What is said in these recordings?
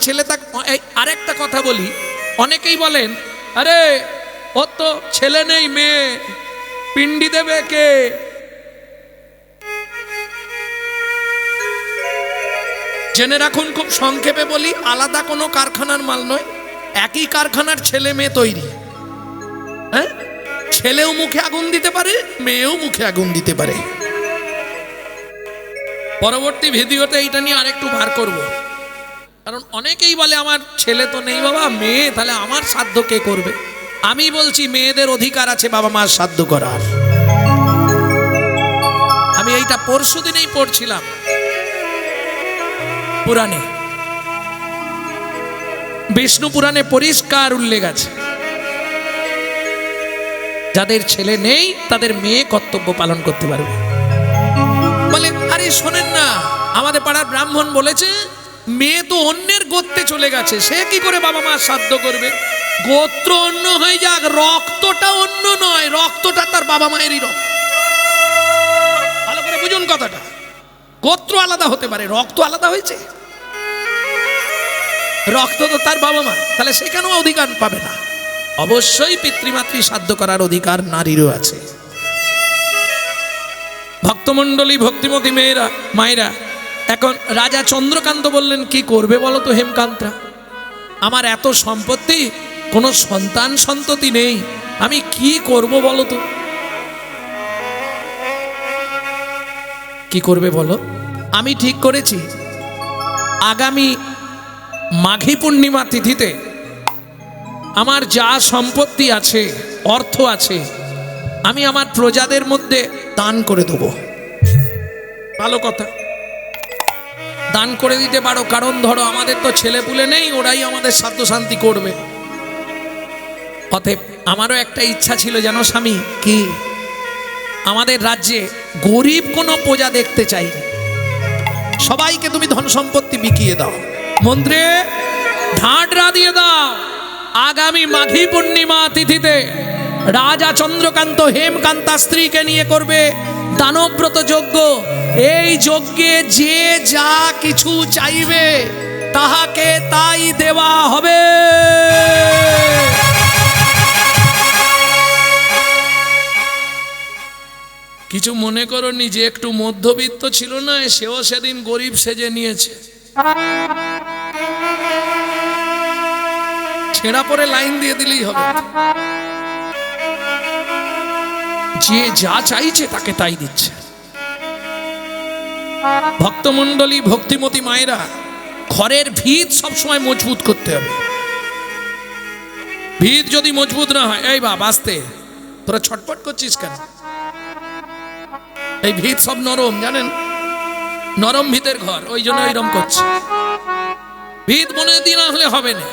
ছেলে তাক আরেকটা কথা বলি, অনেকেই বলেন আরে ও তো ছেলে নেই মেয়ে, পিন্ডি দেবে কে? জেনে রাখুন, খুব সংক্ষেপে বলি, আলাদা কোনো কারখানার মাল নয়, একই কারখানার ছেলে মেয়ে তৈরি। হ্যাঁ, ছেলেও মুখে আগুন দিতে পারে, মেয়েও মুখে আগুন দিতে পারে। পরবর্তী ভিডিওতে এইটা নিয়ে আরেকটু ভার করব, কারণ অনেকেই বলে আমার ছেলে তো নেই বাবা, মেয়ে, তাহলে আমার সাধ্য কে করবে? আমি বলছি মেয়েদের অধিকার আছে বাবা মার সাধ্য করার। আমি এইটা পরশু দিনেই পড়ছিলাম পুরাণে, বিষ্ণু পুরাণে পরিষ্কার উল্লেখ আছে, যাদের ছেলে নেই তাদের মেয়ে কর্তব্য পালন করতে পারবে। বলে আরে শোনেন না, আমাদের পাড়ার ব্রাহ্মণ বলেছে মেয়ে তো অন্যের গোত্রে চলে গেছে, সে কি করে বাবা মা শ্রাদ্ধ করবে? গোত্র অন্য হয়ে যাক, রক্তটা অন্য নয়, রক্তটা তার বাবা মায়েরই রক্ত। ভালো করে বুঝুন কথাটা, গোত্র আলাদা হতে পারে, রক্ত আলাদা হয়েছে, রক্ত তো তার বাবা মা, তাহলে সে কেন অধিকার পাবে না? অবশ্যই পিতৃমাতৃ শ্রাদ্ধ করার অধিকার নারীরও আছে। ভক্তমণ্ডলী, ভক্তিমতী মেয়েরা, মায়েরা, এখন রাজা চন্দ্রকান্ত বললেন কি করবে বলো তো হেমকান্তরা, আমার এত সম্পত্তি, কোনো সন্তান সন্ততি নেই, আমি কি করব বলো তো? কি করবে বলো? আমি ঠিক করেছি আগামী মাঘী পূর্ণিমা তিথিতে আমার যা সম্পত্তি আছে, অর্থ আছে, আমি আমার প্রজাদের মধ্যে দান করে দেব। ভালো কথা, দান করে দিতে পারো, কারণ ধরো আমাদের তো ছেলে পুলে নেই, ওরাই আমাদের সাধ্য শান্তি করবে। অতএব আমারও একটা ইচ্ছা ছিল জানো স্বামী, কি আমাদের রাজ্যে গরিব কোনো প্রজা দেখতে চাই, সবাইকে তুমি ধন সম্পত্তি বিকিয়ে দাও, মন্ত্রে ঢাঁটরা দিয়ে দাও, আগামী মাঘী পূর্ণিমা তিথিতে রাজা চন্দ্রকান্ত হেমকান্তা স্ত্রীকে নিয়ে করবে দানব্রত যজ্ঞ। এই যজ্ঞে যে যা কিছু চাইবে তাহাকে তাই দেওয়া হবে। কিছু মনে করনি যে একটু মধ্যবিত্ত ছিল না, সেও সেদিন গরিব সেজে নিয়েছে, ছেঁড়া পরে লাইন দিয়ে দিলেই হবে। যে যা চাইছে তাকে তাই দিচ্ছে। ভক্তমণ্ডলী, ভক্তিমতী মায়েরা, ঘরের ভিত সবসময় মজবুত করতে হবে। ভিত যদি মজবুত না হয়, এই বাবা আস্তে, তোরা ছটপট করছিস কেন? এই ভিত সব নরম, জানেন, নরম ভিতের ঘর, ওই জন্য এইরকম করছে। ভিত মনে দিয়ে না হলে হবে না,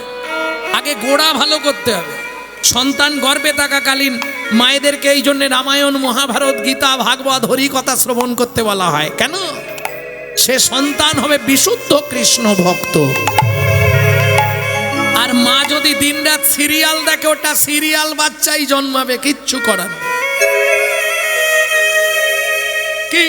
আগে গোড়া ভালো করতে হবে। সন্তান গর্ভে থাকাকালীন মায়েদেরকে এই জন্য রামায়ণ, মহাভারত, গীতা, ভাগবত, হরি কথা শ্রবণ করতে বলা হয়। কেন? সে সন্তান হবে বিশুদ্ধ কৃষ্ণ ভক্ত। আর মা যদি দিনরাত সিরিয়াল দেখে, ওটা সিরিয়াল বাচ্চাই জন্মাবে, কিচ্ছু করার। কি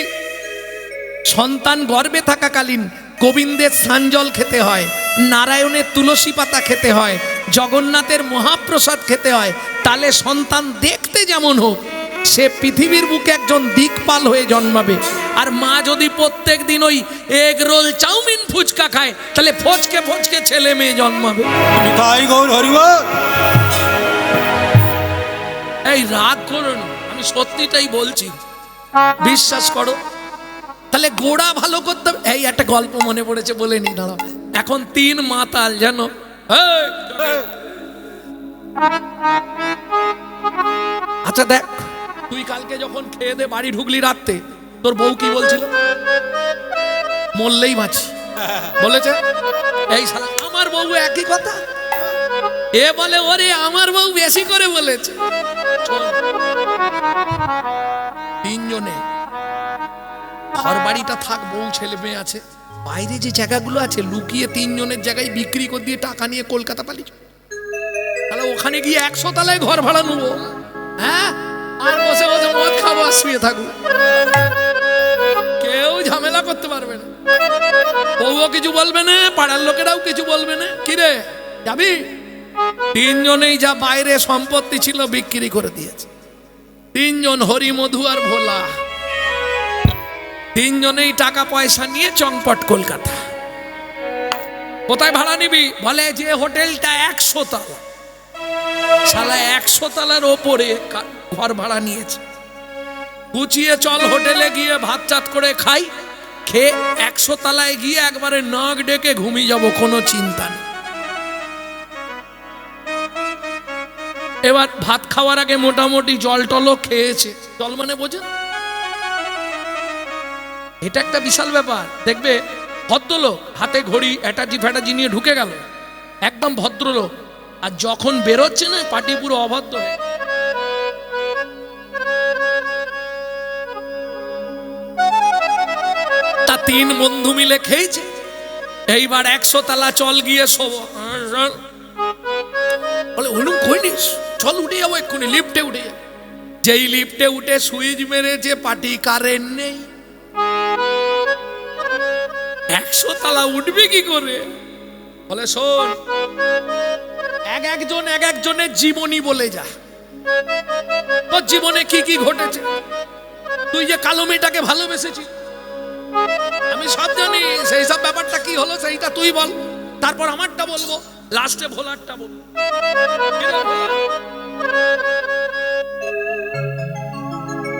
সন্তান গর্ভে থাকাকালীন গোবিন্দের স্নানজল খেতে হয়, নারায়ণের তুলসী পাতা খেতে হয়, জগন্নাথের মহাপ্রসাদ খেতে হয়, তাহলে সন্তান দেখতে যেমন হোক সে পৃথিবীর বুকে একজন দিকপাল হয়ে জন্মাবে। আর মা যদি প্রত্যেক দিন ওই এগ রোল, চাউমিন, ফুচকা খায়, তাহলে ফচকে ফচকে ছেলে মেয়ে জন্মাবে। এই রাগ করো না, আমি সত্যিটাই বলছি, বিশ্বাস করো। তাহলে গোড়া ভালো করতে হবে। এই একটা গল্প মনে পড়েছে, বলে নি, দাঁড়াও। এখন 3 মাতাল, জানো, আচ্ছা দেখ, তুই কালকে যখন খেয়ে দে বাড়ি ঢুকলি রাতে, তোর বউ কি বলছিল? মরলেই বাঁচি বলেছে। এই শালা আমার বউ একই কথা, এ বলে ওরে আমার বউ বেশি করে বলেছে। 3 জনে ঘর বাড়িটা থাক, বউ ছেলে মেয়ে আছে, বাইরে যে জায়গাগুলো আছে লুকিয়ে 3 জনের জায়গায় বিক্রি করে দিয়ে টাকা নিয়ে কলকাতা পালিয়ে, তাহলে ওখানে গিয়ে 100 তলায় ঘর ভাড়া নেবো, হ্যাঁ, আর বসে বসে মদ খাবো আর শুয়ে থাকবো, কেউ ঝামেলা করতে পারবে না, বউও কিছু বলবে না, পাড়ার লোকেরাও কিছু বলবে না। কিরে যাবি? তিনজনেই যা বাইরে সম্পত্তি ছিল বিক্রি করে দিয়েছে। তিনজন, হরি, মধু আর ভোলা, তিনজনেই টাকা পয়সা নিয়ে চংপট কলকাতা। কোথায় ভাড়া নিবি? বলে যে হোটেলটা 100 তলা। শালা 100 তলার ওপরে ঘর ভাড়া নিয়েছে। গুছিয়ে চল হোটেলে গিয়ে ভাত চাত করে খাই, খেয়ে 100 তলায় গিয়ে একবারে নাক ডেকে ঘুমিয়ে যাব, কোনো চিন্তা নেই। এবার ভাত খাওয়ার আগে মোটামুটি জল টলও খেয়েছে। জল মানে বোঝেন, এটা একটা বিশাল ব্যাপার। দেখবে ভদ্রলোক হাতে ঘড়ি অ্যাটাজি ফ্যাটাজি নিয়ে ঢুকে গেল, একদম ভদ্রলোক, আর যখন বেরোচ্ছে না পাটি পুরো অভদ্র হয়ে। তা তিন বন্ধু মিলে খেয়েছে। এইবার 100 তলা চল গিয়ে শোব। বলে ওলুম কই নিস, চল উঠে যাবো এক্ষুনি, লিফটে উঠে যাবো। যেই লিফটে উঠে সুইচ মেরেছে, পাটি কারেন্ট নেই। 100 তলা উঠবে কি করে? বলে শোন, এক একজনের জীবনী বলে যা, তোর জীবনে কি কি ঘটেছে। তুই যে কালো মেয়েটাকে ভালোবেসেছিস, আমি সব জানি, সেই সব ব্যাপারটা কি হলো সেইটা তুই বল, তারপর আমারটা বলবো, লাস্টে ভোলারটা বলবো।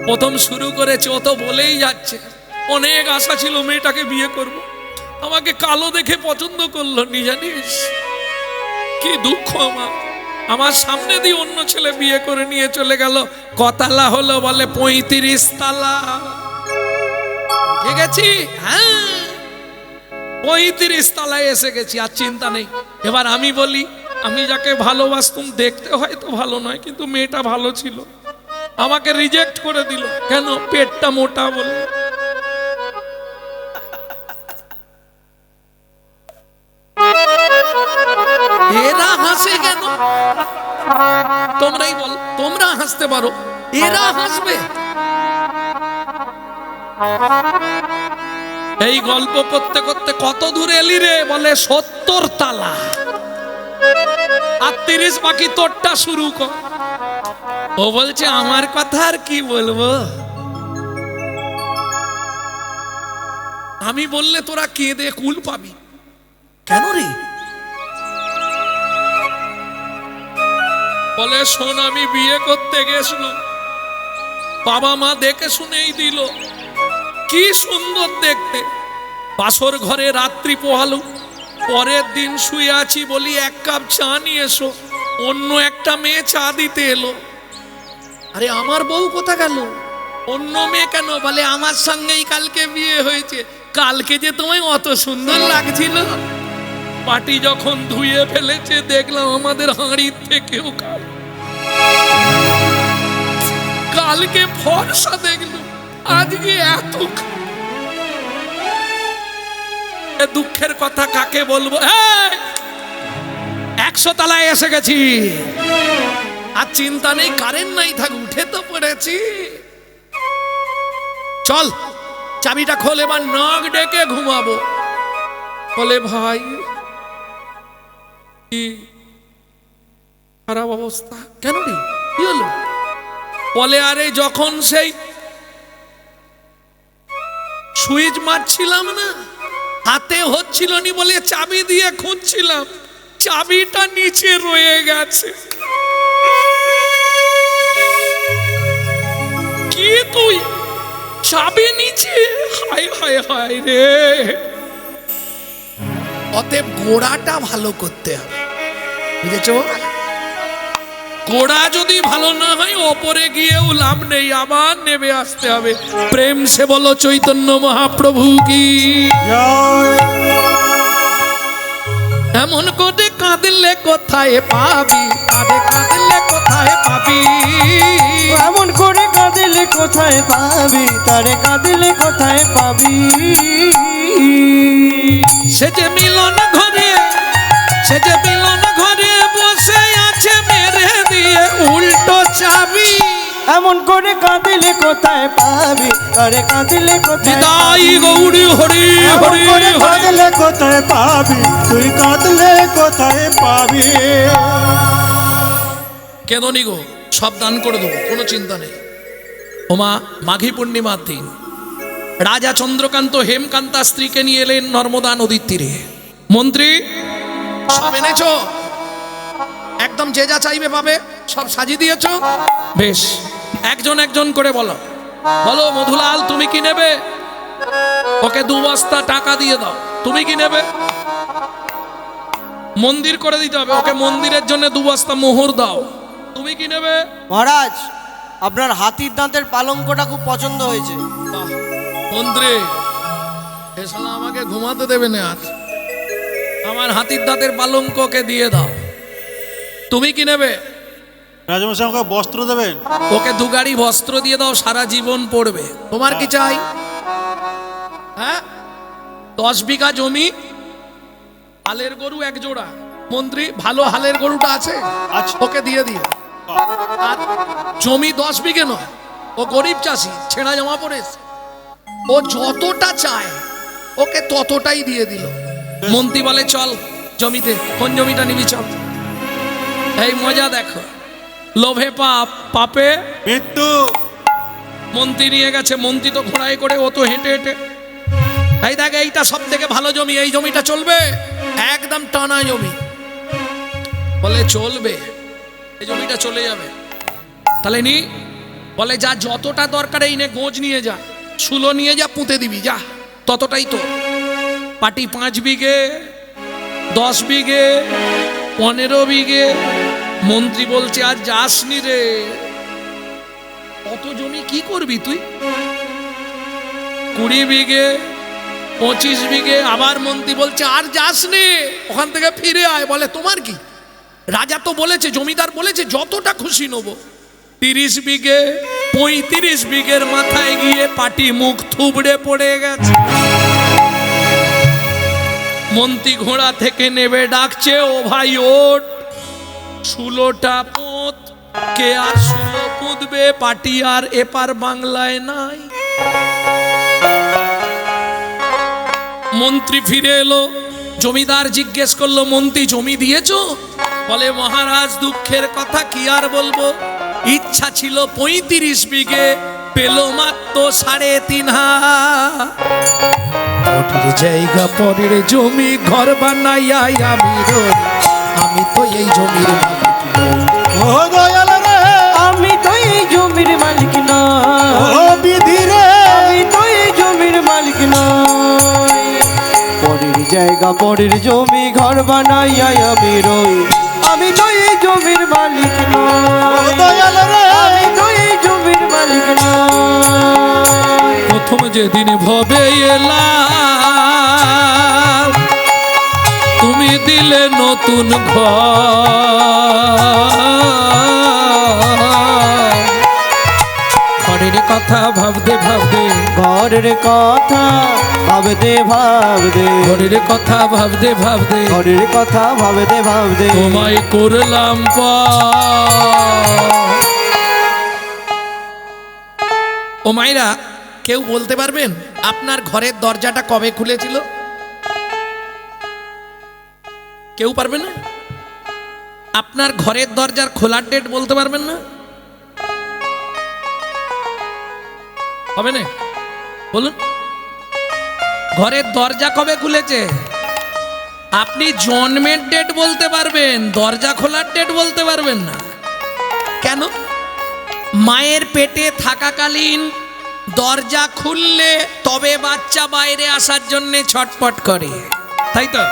প্রথম শুরু করেছে, ও তো বলেই যাচ্ছে অনেক আশা ছিল মেয়েটাকে বিয়ে করব, আমাকে কালো দেখে পছন্দ করলো নি, জানিস কি দুঃখ আমার। আমার সামনে দিয়ে অন্য ছেলে বিয়ে করে নিয়ে চলে গেল। কতালা হলো? বলে 35 তালা। ঠিক আছে, হ্যাঁ 35 তলায় এসে গেছি, আর চিন্তা নেই। এবার আমি বলি, আমি যাকে ভালোবাসতুম দেখতে হয়তো ভালো নয়, কিন্তু মেয়েটা ভালো ছিল, আমাকে রিজেক্ট করে দিল। কেন? পেটটা মোটা বলে। এরা হাসে কেন? তোমরাই বল, তোমরা হাসতে পারো, এরা হাসবে? এই গল্প করতে করতে কত দূর এলি রে? বলে 70 তালা, আর 30 বাকি, তোরটা শুরু কর। ও বলছে আমার কথা আর কি বলবো, আমি বললে তোরা কেঁদে কুল পাবি। কেন রে? বলে শোন, আমি বিয়ে করতে গেছিলাম, বাবা মা দেখে শুনেই দিল, কি সুন্দর দেখতে। বাসর ঘরে রাত্রি পোহালো, পরের দিন শুয়ে আছি, বলি 1 কাপ চা নিয়ে এসো, অন্য একটা মেয়ে চা দিতে এলো। আরে আমার বউ কোথা গেল? অন্য মেয়ে কেন? বলে আমার সঙ্গেই কালকে বিয়ে হয়েছে, কালকে যে তোমায় অত সুন্দর লাগছিল। পাটি যখন ধুয়ে ফেলেছে, দেখলাম আমাদের হাঁড়ির থেকেও কালকে ফর্সা দেখলাম, আজকে এত। দুঃখের কথা কাকে বলবো? 100 তলায় এসে গেছি, আর চিন্তা নেই, কারেন্ট নাই থাক, উঠে তো পড়েছি। চল চাবিটা খোল, এবার নাক ডেকে ঘুমাবো। বলে ভাই কি খারাপ অবস্থা? কেন রে, কি হলো? বলে আরে যখন সেই সুইচ মারছিলাম না, হাতে হচ্ছিল নি বলে চাবি দিয়ে খুঁজছিলাম, চাবিটা নিচে রয়ে গেছে। কি তুই চাবি নিচে? হায় হায় হায় রে। অতএব গোড়াটা ভালো করতে হবে, বুঝেছো? গোড়া যদি ভালো না হয়, ওপরে গিয়েও লাভ নেই, আবার নেমে আসতে হবে। প্রেম সে বলো চৈতন্য মহাপ্রভু কি। এমন করে কাঁদলে কোথায় পাবি, আরে কাঁদলে কোথায় পাবি, এমন করে কাঁদলে কোথায় পাবি, তারে কাঁদলে কোথায় পাবি। সে যে মিলন ঘরে, সে যে মিলন ঘরে বসে আছে, মেরে দিয়ে উল্টো চাবি। এমন করে কাঁদিলে কোথায় পাবি তারে কাঁদিলে কোথায় নিতাই গৌরী হরি এমন হরি করে হরি। কাঁদিলে কোথায় পাবি তুই কাঁদলে কোথায় পাবি কেঁদনি গো, সব দান করে দেবো, কোনো চিন্তা নেই। ওমা মাঘী পূর্ণিমার দিন রাজা চন্দ্রকান্ত হেমকান্তা স্ত্রীকে নিয়ে এলেন নর্মদা নদীর তীরে। মন্ত্রী সব এনেছ? একদম যে যা চাইবে পাবে, সব সাজিয়ে দিয়েছ? বেশ, একজন একজন করে বলো। বলো মধুলাল তুমি কি নেবে? ওকে 2 বস্তা টাকা দিয়ে দাও। তুমি কি নেবে? মন্দির করে দিতে হবে, ওকে মন্দিরের জন্য 2 বস্তা মোহর দাও। তুমি কি নেবে? মহারাজ, আপনার হাতির দাঁতের পালঙ্কটা খুব পছন্দ হয়েছে। বাহ, মন্ত্রী এ শালা আমাকে ঘুমাতে দেবে না আর। আমার হাতির দাঁতের পালঙ্ককে দিয়ে দাও। তুমি কি নেবে? রাজমশাই আমাকে বস্ত্র দেবেন? ওকে 2 গাড়ি বস্ত্র দিয়ে দাও, সারা জীবন পড়বে। তোমার কি চাই? হ্যাঁ, 10 বিঘা জমি, হালের গরু 1 জোড়া। মন্ত্রী ভালো হালের গরুটা আছে? আছে। ওকে দিয়ে দিও। আর জমি 10 বিঘে নয়, ও গরিব চাষি, ছেঁড়া জামা পরেছে। ও যতটা চায় ওকে ততটাই দিয়ে দিল। মন্ত্রী বলে চল জমিতে, কোন জমিটা নিবি চল। এই মজা দেখো, লোভে পাপ, পাপে মৃত্যু। মন্ত্রী নিয়ে গেছে। মন্ত্রী তো ঘোড়ায় করে, ও তো হেঁটে হেঁটে। এই দেখ, এইটা সব থেকে ভালো জমি, এই জমিটা চলবে, একদম টানা জমি। বলে চলবে, এই জমিটা চলে যাবে। তাহলে নি, বলে যা, যতটা দরকার এই নে, গোজ নিয়ে যা, শুলো নিয়ে যা, পুঁতে দিবি যা, ততটাই তো। পাটি 5 বিঘে, 10 বিঘে, 15 বিঘে। মন্ত্রী বলছে আর যাসনি রে, অত জমি কি করবি তুই? 20 বিঘে, 25 বিঘে। আবার মন্ত্রী বলছে আর যাসনি, ওখান থেকে ফিরে আয়। বলে তোমার কি, রাজা তো বলেছে, জমিদার বলেছে যতটা খুশি নেবো। 30 বিঘে, 35 বিঘের মাথায় গিয়ে পাটি মুখ থুবড়ে পড়ে গেছে। মন্ত্রী ঘোড়া থেকে নেবে ডাকছে, ও ভাই ওঠ, শুলোটা পোঁত। কে আর শুলো পুঁতবে? পাটি আর এপার বাংলায় নাই। মন্ত্রী ফিরে এলো। জমিদার জিজ্ঞেস করলো, মন্ত্রী জমি দিয়েছো? বলে মহারাজ দুঃখের কথা কি আর বলবো, ইচ্ছা ছিল 35 বিঘে, পেল মাত্র 3.5 জায়গা পরের জমি, ঘর বানাইয়া আমি রই। আমি তো এই জমির মালিক নই। ও দয়াল রে, আমি তো এই জমির মালিক নই, ও বিধি রে, আমি তো এই জমির মালিক নই। পরের জায়গা পরের জমি ঘর বানাইয়া আমি রই। আমি তো এই জমির মালিক ও নই, দয়াল রে, আমি তো এই জমির মালিক নই। প্রথম যেদিন ভবে এলাম, তুমি দিলে নতুন ঘরের কথা ভাবতে ভাবতে, ঘরের কথা ভাবতে ভাবতে, ঘরের কথা ভাবতে ভাবতে, ঘরের কথা ভাবতে ভাবতে তোমায় করলাম ও মাইরা, কেউ বলতে পারবেন আপনার ঘরের দরজাটা কবে খুলেছিল? কেউ পারবে না? আপনার ঘরের দরজার খোলার ডেট বলতে পারবেন না? হবে না? বলুন, ঘরের দরজা কবে খুলেছে? আপনি জন্মের ডেট বলতে পারবেন, দরজা খোলার ডেট বলতে পারবেন না। কেন? মায়ের পেটে থাকাকালীন দরজা খুললে তবে বাচ্চা বাইরে আসার জন্য ছটপট করে, তাই তো?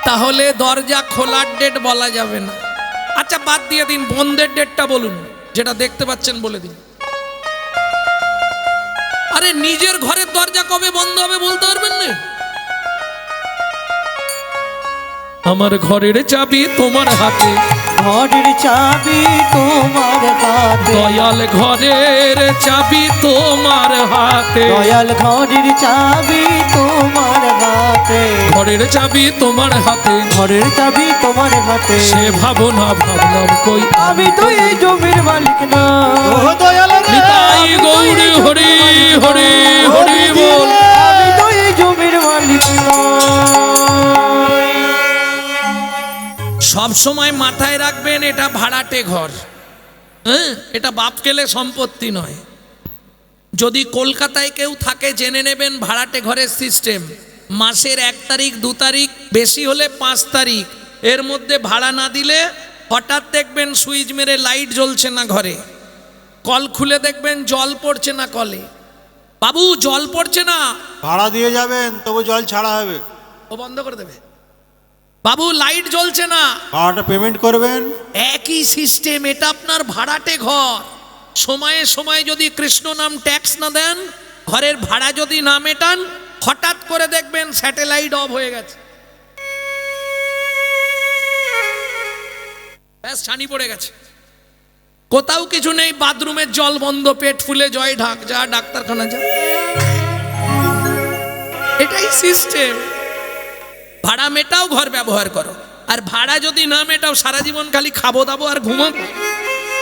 তাহলে দরজা খোলার ডেট বলা যাবে না। আচ্ছা বাদ দিয়ে দিন, বন্ধের ডেটটা বলুন, যেটা দেখতে পাচ্ছেন বলে দিন। আরে নিজের ঘরের দরজা কবে বন্ধ হবে বলতে পারবেন না? আমার ঘরের চাবি তোমার হাতে, ঘরের চাবি তোমার হাতে দয়াল ঘরের চাবি তোমার হাতে দয়াল ঘরের চাবি তোমার হাতে ঘরের চাবি তোমার হাতে ঘরের চাবি তোমার হাতে সে ভাবনা ভাবলাম কই আমি তো এই জমির মালিক না ও দয়াল রে নিতাই গৌরী হরি হরি হরি বল। আমি তো এই জমির মালিক না সব সময় মাথায় রাখবেন এটা ভাড়াটে ঘর, হ্যাঁ, এটা বাপ কেলে সম্পত্তি নয়। যদি কলকাতায় কেউ থাকে জেনে নেবেন ভাড়াটে ঘরের সিস্টেম, মাসের 1 তারিখ 2 তারিখ বেশি হলে 5 তারিখ এর মধ্যে ভাড়া না দিলে হঠাৎ দেখবেন সুইচ মেরে লাইট জ্বলছে না ঘরে, কল খুলে দেখবেন জল পড়ছে না কলে, বাবু জল পড়ছে না, ভাড়া দিয়ে যাবেন তবু জল ছাড়া হবে, ও বন্ধ করে দেবে, বাবু লাইট জ্বলছে না, ভাড়াটা পেমেন্ট করবেন। একই সিস্টেম, এটা আপনার ভাড়াটে ঘর। সময়ে সময়ে যদি কৃষ্ণ নাম ট্যাক্স না দেন, ঘরের ভাড়া যদি না মেটান, হঠাৎ করে দেখবেন স্যাটেলাইট অফ হয়ে গেছে, ব্যাস ছানি পড়ে গেছে, কোথাও কিছু নেই, বাথরুমের জল বন্ধ, পেট ফুলে জয় ঢাক, যা ডাক্তারখানা যা, এটাই সিস্টেম। ভাড়া মেটাও, ঘর ব্যবহার করো, আর ভাড়া যদি না মেটাও সারা জীবন খালি খাবো দাবো আর ঘুমাবো,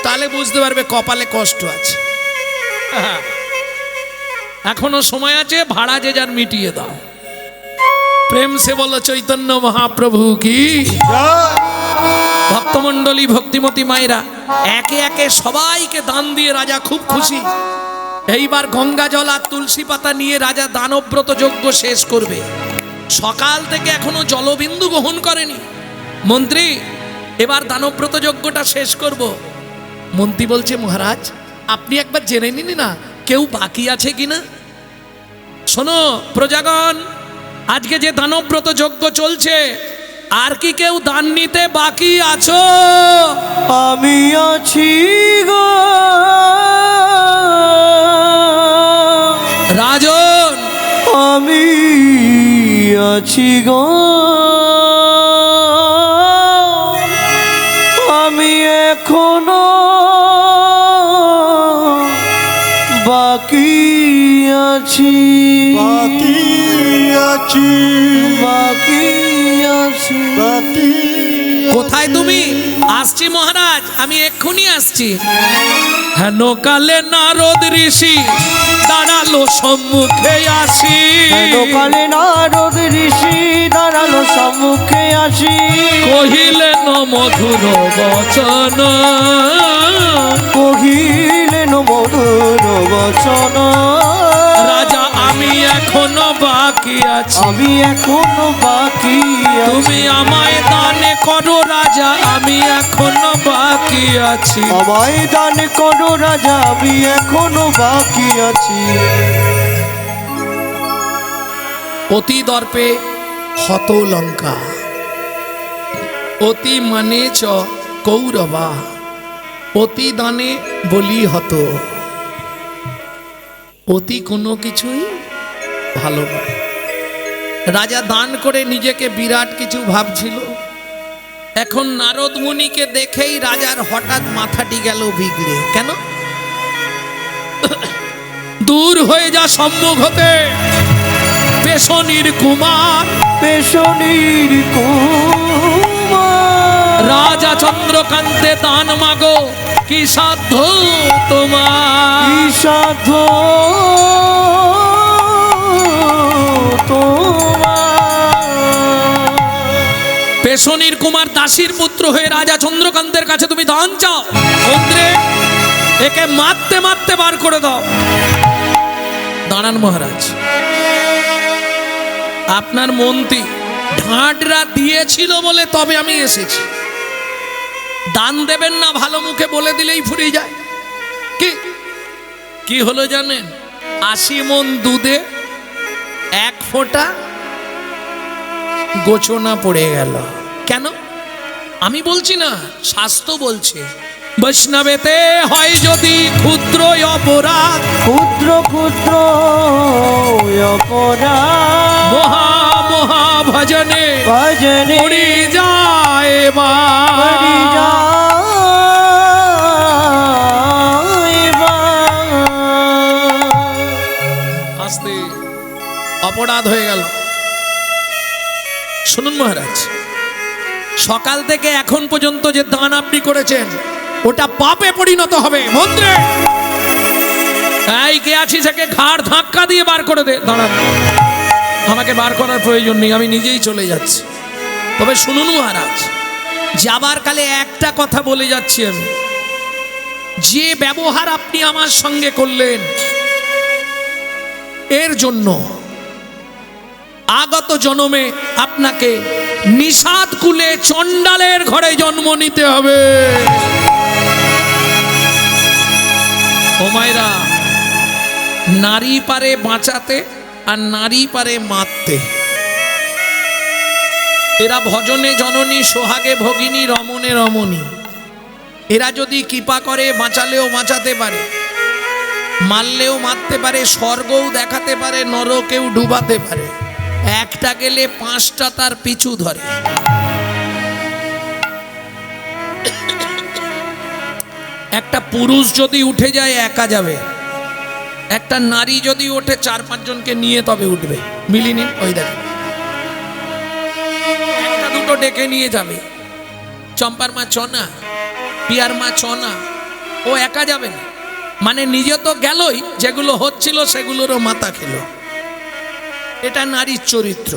তাহলে বুঝতে পারবে কপালে কষ্ট আছে। এখনো সময় আছে, ভাড়া যে যার মিটিয়ে দাও। প্রেম সে বলো চৈতন্য মহাপ্রভু কি। জয়। ভক্তমণ্ডলী ভক্তিমতী মায়েরা একে একে সবাইকে দান দিয়ে রাজা খুব খুশি। এইবার গঙ্গা জল আর তুলসী পাতা নিয়ে রাজা দানব্রত যজ্ঞ শেষ করবে। সকাল থেকে এখনো জলবিন্দু গ্রহণ করেনি। মন্ত্রী, এবার দানব্রত যজ্ঞটা শেষ করব। মন্ত্রী বলছে, মহারাজ আপনি একবার জেনে নিন না কেউ বাকি আছে কিনা। শোনো প্রজাগণ, আজকে যে দানব্রত যজ্ঞ চলছে, আর কি কেউ দান নিতে বাকি আছো? আমি আছি গো রাজন, আমি আছি গো, আমি এখনো বাকি আছি, বাকি আছি, বাকি আছি। বাকি কোথায় তুমি? আসছি মহারাজ, আমি এক্ষুনি আসছি। হেন কালে নারদ ঋষি দাঁড়ালো সম্মুখে আসি, কালে নারদ ঋষি দাঁড়ালো সম্মুখে আসি, কহিলেন মধুর বচন, কহিলেন মধুর বচন। রাজা আমি এখনো বাকি আছি, আমি এখনো বাকি আছি, তুমি আমায় দানে করো রাজা, আমি এখনো বাকি আছি। আমায় দান করো রাজা, আমি এখনো বাকি আছি। অতি দর্পে হত লঙ্কা, অতি মানে চ কৌরবা, অতি দানে বলি হত। অতি কোনো কিছুই ভালো নয়। রাজা দান করে নিজেকে বিরাট কিছু ভাবছিল। এখন নারদ মুনিকে দেখেই রাজার হঠাৎ মাথাটি গেল বিগড়ে। কেন? দূর হয়ে যা সম্মুখ হতে পেশনির কুমার, পেশনির কুমার, রাজা চন্দ্রকান্তে দান মাগো, কি সাধ্য তোমার, কি সাধ্য তোমার। পেশনির কুমার দাসীর পুত্র হয়ে রাজা চন্দ্রকান্তের কাছে তুমি দান চাও? মন্ত্রে, একে মারতে মারতে বার করে দাও। দাঁড়ান মহারাজ, আপনার মন্ত্রী ঢাঁটরা দিয়েছিল বলে তবে আমি এসেছি। দান দেবেন না ভালো মুখে বলে দিলেই ফুরিয়ে যায়। কি কি হলো জানেন? 80 মণ দুধে 1 ফোঁটা গোচনা পড়ে গেল। কেন? আমি বলছি না, শাস্ত্র বলছে। বৈষ্ণবেতে হয় যদি ক্ষুদ্র অপরাধ, ক্ষুদ্র ক্ষুদ্র অপরাধ, মহা মহা ভজনে ভজনে উড়ি যায় বা করি যায় বা। আস্তে অপরাধ হয়ে গেল। শুনুন মহারাজ, সকাল থেকে এখন পর্যন্ত যে দান আপনি করেছেন ওটা পাপে পরিণত হবে। মন্ত্রে এই কে আছিস, একে ঘাড় ধাক্কা দিয়ে বার করে দে। দাঁড়ান, আমাকে বার করার প্রয়োজন নেই, আমি নিজেই চলে যাচ্ছি। তবে শুনুন মহারাজ, যাবার কালে একটা কথা বলে যাচ্ছি আমি, যে ব্যবহার আপনি আমার সঙ্গে করলেন এর জন্য আগত জন্মে আপনাকে নিষাদ কুলে চণ্ডালের ঘরে জন্ম নিতে হবে। ও মায়েরা, নারী পারে বাঁচাতে আর নারী পারে মারতে। এরা ভজনে জননী, সোহাগে ভগিনী, রমণে রমণী। এরা যদি কৃপা করে বাঁচালেও বাঁচাতে পারে, মারলেও মারতে পারে, স্বর্গও দেখাতে পারে, নরকেও ডুবাতে পারে। একটা গেলে পাঁচটা তার পিছু ধরে। একটা পুরুষ যদি উঠে যায় একা যাবে, একটা নারী যদি ওঠে 4-5 জনকে নিয়ে তবে উঠবে। মিলিনি? ওই দেখেন, একটা দুটো ডেকে নিয়ে যাবে। চম্পার মা চনা, পিয়ার মা চনা, ও একা যাবে না। মানে নিজে তো গেলই, যেগুলো হচ্ছিল সেগুলোরও মাথা খেলো। এটা নারীর চরিত্র।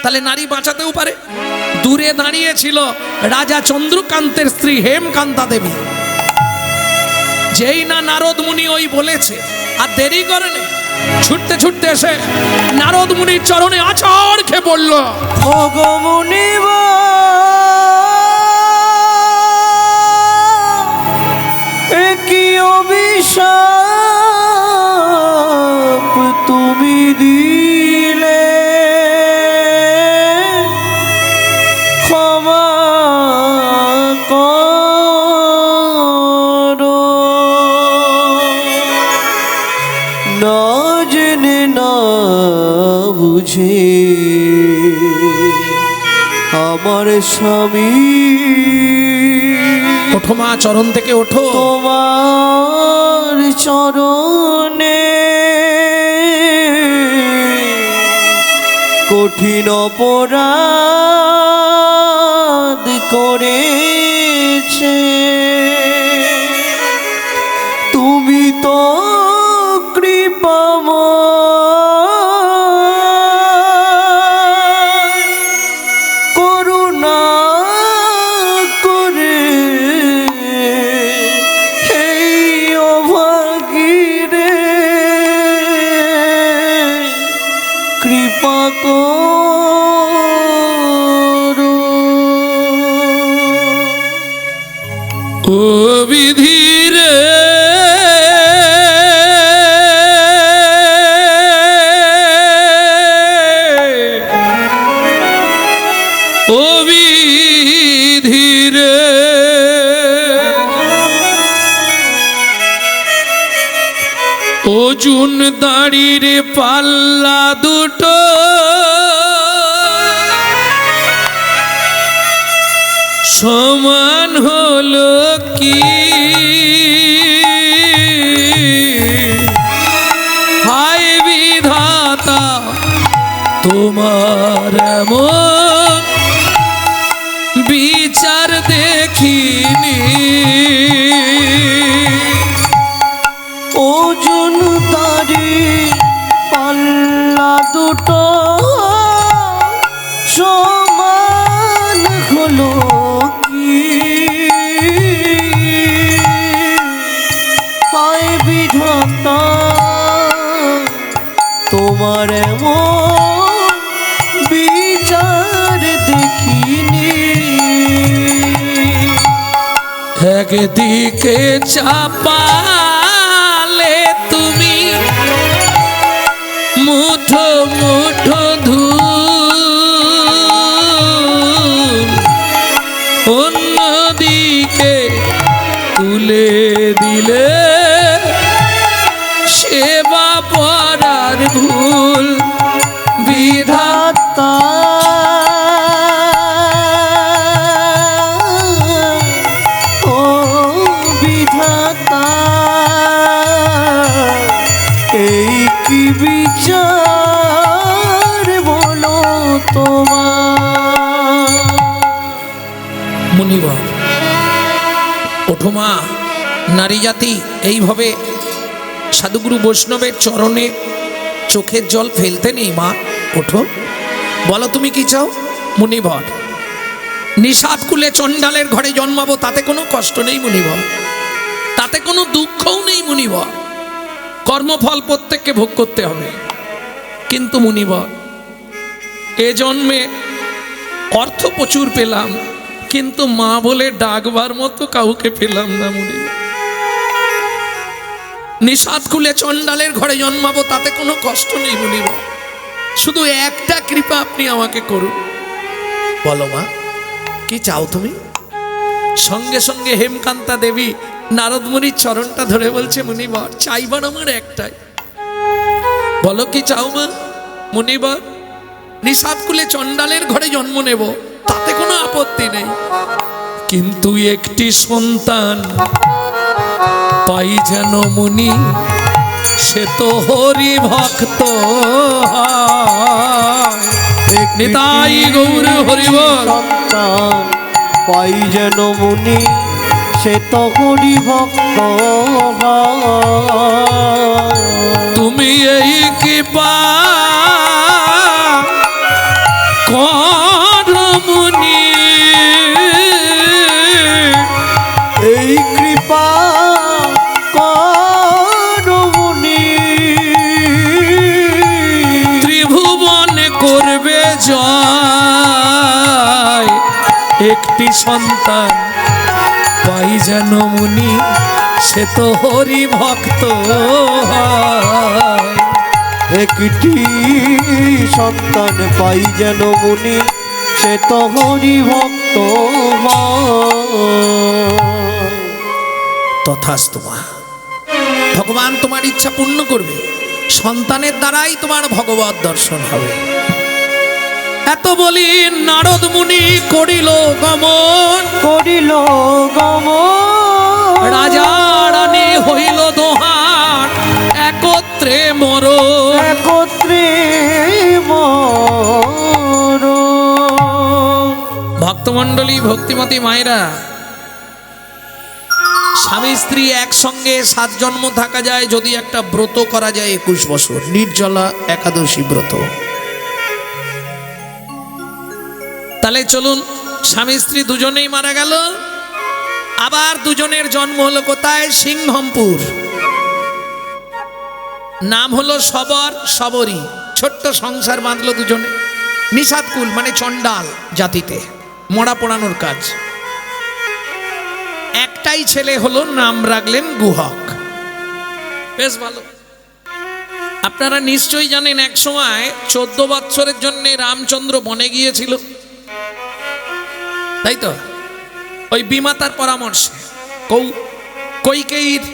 তাহলে নারী বাঁচাতেও পারে। দূরে দাঁড়িয়েছিল রাজা চন্দ্রকান্তের স্ত্রী হেমকান্তা দেবী। যেই না নারদ মুনি ওই বলেছে, আর দেরি করেনি, ছুটতে ছুটতে এসে নারদ মুনির চরণে আছাড় খেয়ে বলল, ও গো মুনিব, এ কি অভিশাপ তুমি দিলে, ক্ষমা করো। না জেনে না বুঝে আমার স্বামী ওঠো মা, চরণ থেকে ওঠো। তোমার চরণে কঠিন অপরাধ করেছে, তুমি তো কৃপাময়, করুণা করে এই অভাগীরে কৃপা করো। ও বিধিরে ও বিধিরে অর্জুন দাঁড়ির পাল্লা দুটো সমান হলো কি, হায় বিধাতা তোমার এমন বিচার দেখিনি। ওজন তারি পাল্লা দুটো সমান হলো কি, হায় বিধাতা তোমার এমন বিচার দেখিনি। একদিকে চাপালে তুমি মুঠো মুঠো ধূল, অন্যদিকে তুলে দিলে সেবা পরার ভুল। বিধাতা বিধাতা ওঠো মা, নারী জাতি এইভাবে সাধুগুরু বৈষ্ণবের চরণে চোখের জল ফেলতে নেই মা, ওঠো। বলো তুমি কি চাও? মুনিবর, নিষাদ কুলে চণ্ডালের ঘরে জন্মাবো, তাতে কোনো কষ্ট নেই মুনিবর, তাতে কোনো দুঃখও নেই মুনিবর। কর্মফল প্রত্যেককে ভোগ করতে হবে, কিন্তু মুনিবর এ জন্মে অর্থ প্রচুর পেলাম, কিন্তু মা বলে ডাকবার মতো কাউকে পেলাম না মুনিবর। নিষাদ খুলে চণ্ডালের ঘরে জন্মাবো, তাতে কোনো কষ্ট নেই মুনিবর, শুধু একটা কৃপা আপনি আমাকে করুন। বলো মা কি চাও তুমি? সঙ্গে সঙ্গে হেমকান্তা দেবী নারদ মুনির চরণটা ধরে বলছে, মুনিবর চাইবার আমার একটাই। বলো কি চাও মা? মুনিবর নিষাদ কুলে চণ্ডালের ঘরে জন্ম নেব, তাতে কোনো আপত্তি নেই, কিন্তু একটি সন্তান পাই যেন মুনি, সে তো হরি ভক্ত নিতাই গৌর হরিবল। সন্তান পাই যেন মুনি, সে তো হরি ভক্ত। তুমি এই কৃপা কর মুনি, এই কৃপা কর মুনি, ত্রিভুবন করবে জয়, একটি সন্তান পাই যেন মুনি, সে তো হরি ভক্ত। একটি সন্তান পাই যেন মুনি, সে তো হরি ভক্ত। তথাস্তু মা, ভগবান তোমার ইচ্ছা পূর্ণ করবে, সন্তানের দ্বারাই তোমার ভগবত দর্শন হবে। এত বলি নারদ মুনি করিল গমন, করিল গমন, রাজা রানী হইল দোহান, একত্রে মরণ। একত্রে মরণ। ভক্তমণ্ডলী, ভক্তিমতী মায়েরা, স্বামী স্ত্রী একসঙ্গে 7 জন্ম থাকা যায় যদি একটা ব্রত করা যায় 21 বছর, নির্জলা একাদশী ব্রত। তাহলে চলুন, স্বামী স্ত্রী দুজনেই মারা গেল, আবার দুজনের জন্ম হলো কোথায়? সিংহমপুর। নাম হলো সবর, সবরী। ছোট্ট সংসার বাঁধলো দুজনে, নিষাদকুল মানে চণ্ডাল জাতিতে, মরা পোড়ানোর কাজ। একটাই ছেলে হলো, নাম রাখলেন গুহক। বেশ ভালো। আপনারা নিশ্চয়ই জানেন এক সময় 14 বৎসরের জন্য রামচন্দ্র বনে গিয়েছিল, তাই তো? ওই বিমাতার পরামর্শে, কৈকেয়ীর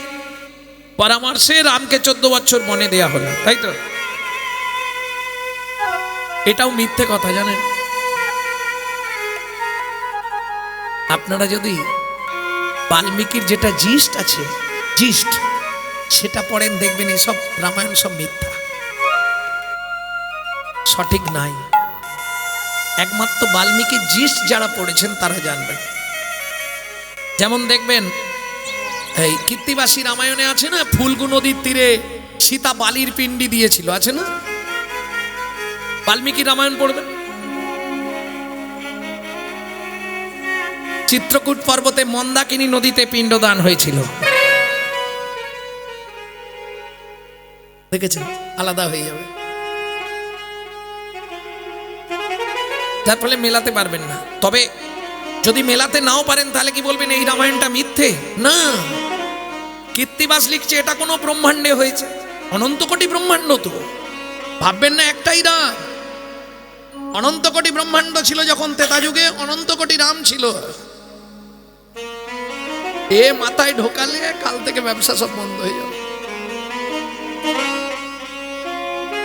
পরামর্শে রামকে 14 বছর বনে দেয়া হলো, তাই তো? এটাও মিথ্যে কথা জানেন। আপনারা যদি বাল্মীকির যেটা জিস্ট আছে, জিস্ট সেটা পড়েন, দেখবেন এসব রামায়ণ সব মিথ্যা, সঠিক নাই। একমাত্র বাল্মীকির জিস্ট যারা পড়েছেন তারা জানবেন। যেমন দেখবেন এই কীর্তিবাসী রামায়ণে আছে না, ফুলগু নদীর তীরে সীতা বালির পিণ্ডি দিয়েছিল, আছে না? বাল্মীকি রামায়ণ পড়বেন। চিত্রকূট পর্বতে মন্দাকিনী নদীতে পিণ্ডদান হয়েছিল, দেখেছেন? আলাদা হয়ে যাবে, যার ফলে মেলাতে পারবেন না। তবে যদি মেলাতে নাও পারেন তাহলে কি বলবেন এই রামায়ণটা মিথ্যে? না, কীর্তিবাস লিখছে এটা কোনো ব্রহ্মাণ্ডে হয়েছে, অনন্ত কোটি ব্রহ্মাণ্ড তো, ভাববেন না একটাই রাম। অনন্ত কোটি ব্রহ্মাণ্ড ছিল যখন ত্রেতা যুগে, অনন্ত কোটি রাম ছিল। এ মাথায় ঢোকালে কাল থেকে ব্যবসা সব বন্ধ হয়ে যাবে।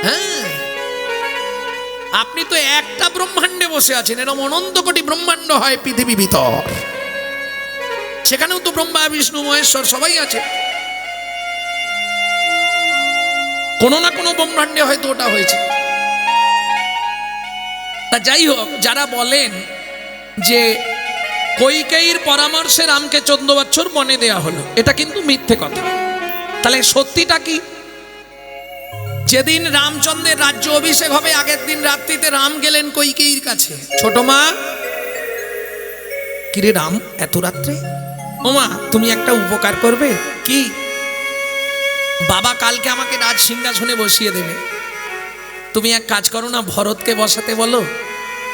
হ্যাঁ, আপনি তো একটা ব্রহ্মাণ্ডে বসে আছেন, এরকম অনন্ত কোটি ব্রহ্মাণ্ড হয় পৃথিবী ভিতর, সেখানেও তো ব্রহ্মা বিষ্ণু মহেশ্বর সবাই আছে। কোনো না কোনো ব্রহ্মাণ্ডে হয়তো ওটা হয়েছে। তা যাই হোক, যারা বলেন যে কইকেয়ীর পরামর্শে রামকে 14 বছর বনে দেয়া হলো, এটা কিন্তু মিথ্যে কথা। তাহলে সত্যিটা কি? যেদিন রামচন্দ্রের রাজ্য অভিষেক হবে আগের দিন রাত্রিতে রাম গেলেন কইকেয়ীর কাছে। ছোট মা, কিরে রাম এত রাত্রে? ও মা, তুমি একটা উপকার করবে। কি? বাবা কালকে আমাকে রাজ সিংহাসনে বসিয়ে দেবে, তুমি এক কাজ করো না, ভরতকে বসাতে বলো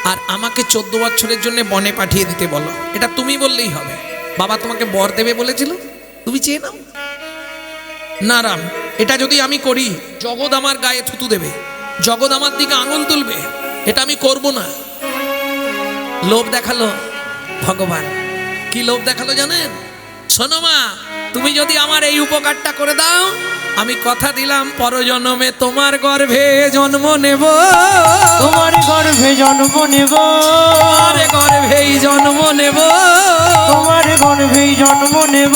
আর আমাকে 14 বছরের জন্য বনে পাঠিয়ে দিতে বলো। এটা তুমি বললেই হবে। বাবা তোমাকে বর দেবে বলেছিল, তুমি চেয়ে নাও না। রাম, এটা যদি আমি করি জগৎ আমার গায়ে থুতু দেবে, জগৎ আমার দিকে আঙুল তুলবে, এটা আমি করব না। লোভ দেখালো ভগবান। কি লোভ দেখালো জানেন? শোনো মা, তুমি যদি আমার এই উপকারটা করে দাও, আমি কথা দিলাম পরজন্মে তোমার গর্ভে জন্ম নেব, তোমার গর্ভে জন্ম নেব, তোমার গর্ভেই জন্ম নেব, তোমার গর্ভেই জন্ম নেব।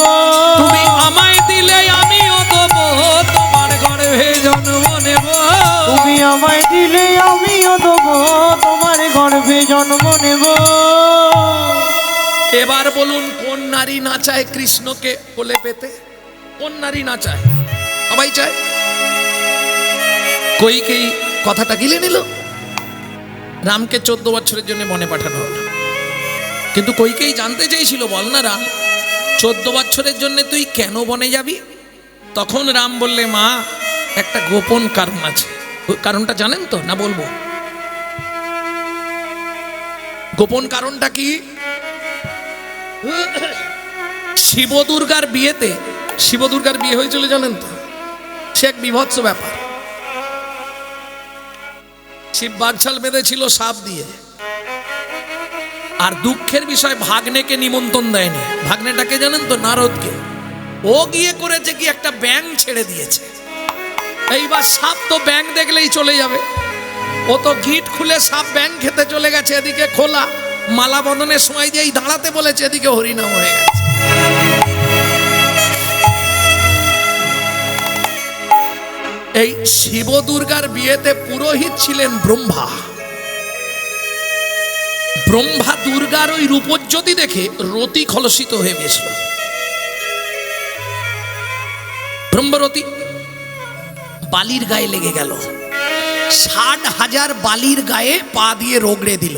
তুমি আমায় দিলে আমিও দেবো, তোমার গর্ভে জন্ম নেব। তুমি আমায় দিলে আমিও দেবো, তোমার গর্ভে জন্ম নেব। এবার বলুন, কোন নারী না চায় কৃষ্ণকে কোলে পেতে? কোন নারী না চায়? সবাই চায়। কইকেয়ী কথাটা গিলে নিল, রামকে 14 বছরের জন্য বনে পাঠানো হলো। কিন্তু কইকেয়ী জানতে চেয়েছিল, বল না রাম, 14 বছরের জন্য তুই কেন বনে যাবি? তখন রাম বললে, মা একটা গোপন কারণ আছে। ওই কারণটা জানেন তো না? বলবো। গোপন কারণটা কি? শিব দুর্গার বিয়েতে, শিব দুর্গার বিয়ে হয়েছিল জানেন তো? সে এক বিভৎস ব্যাপার। শিব বাগছাল বেঁধেছিল সাপ দিয়ে। আর দুঃখের বিষয়, ভাগ্নেকে নিমন্ত্রণ দেয়নি। ভাগ্নেটাকে জানেন তো? নারদকে। ও গিয়ে করেছে কি, একটা ব্যাঙ ছেড়ে দিয়েছে। এইবার সাপ তো ব্যাঙ দেখলেই চলে যাবে, ও তো গিট খুলে সাপ ব্যাঙ খেতে চলে গেছে। এদিকে খোলা মালা বদনের সময় যেই দাঁড়াতে বলেছে, এদিকে হরিনাম হয়ে গেছে। এই শিব দুর্গার বিয়েতে পুরোহিত ছিলেন ব্রহ্মা। ব্রহ্মা দুর্গার ওই রূপজ্যোতি দেখে রতি খলসিত হয়ে গেছিল। ব্রহ্মরতি বালির গায়ে লেগে গেল। 60,000 বালির গায়ে পা দিয়ে রগড়ে দিল।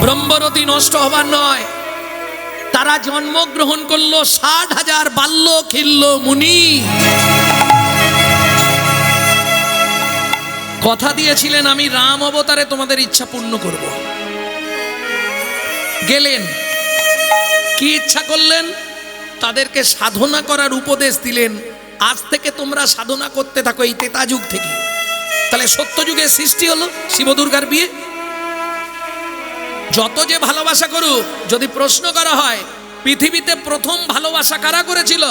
ব্রহ্মরতি নষ্ট হবার নয়, তারা জন্মগ্রহণ করলো 60,000 বাল্য খিল্ল মুনি। কথা দিয়েছিলেন, আমি রাম অবতারে তোমাদের ইচ্ছা পূর্ণ করব। গেলেন, কি ইচ্ছা করলেন? তাদেরকে সাধনা করার উপদেশ দিলেন। আজ থেকে তোমরা সাধনা করতে থাকো, এই ত্রেতা যুগ থেকে। তাহলে সত্যযুগের সৃষ্টি হলো শিব দুর্গার বিয়ে। যত যে ভালোবাসা করুক, যদি প্রশ্ন করা হয় পৃথিবীতে প্রথম ভালোবাসা কারা করেছিল?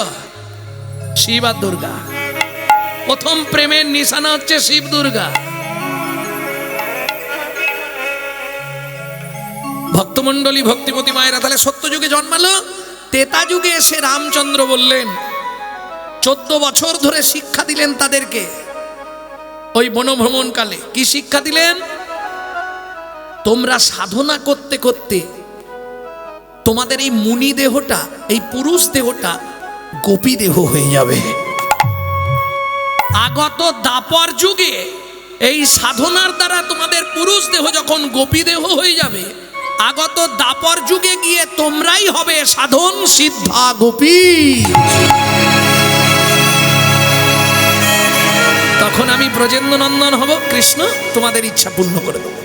শিব আর দুর্গা। প্রথম প্রেমের নিশানা হচ্ছে শিব দুর্গা। ভক্তমণ্ডলী, ভক্তিমতী মায়েরা, তাহলে সত্যযুগে জন্মালো। ত্রেতা যুগে এসে রামচন্দ্র বললেন, 14 বছর ধরে শিক্ষা দিলেন তাদেরকে। ওই বনভ্রমণ কালে কি শিক্ষা দিলেন? তোমরা সাধনা করতে করতে তোমাদের এই মুনি দেহটা, এই পুরুষ দেহটা গোপী দেহ হয়ে যাবে। আগত দাপর যুগে এই সাধনার দ্বারা তোমাদের পুরুষ দেহ যখন গোপী দেহ হয়ে যাবে, আগত দাপর যুগে গিয়ে তোমরাই হবে সাধন সিদ্ধা গোপী। তখন আমি ব্রজেন্দ্র নন্দন হব, কৃষ্ণ তোমাদের ইচ্ছা পূর্ণ করে দেব।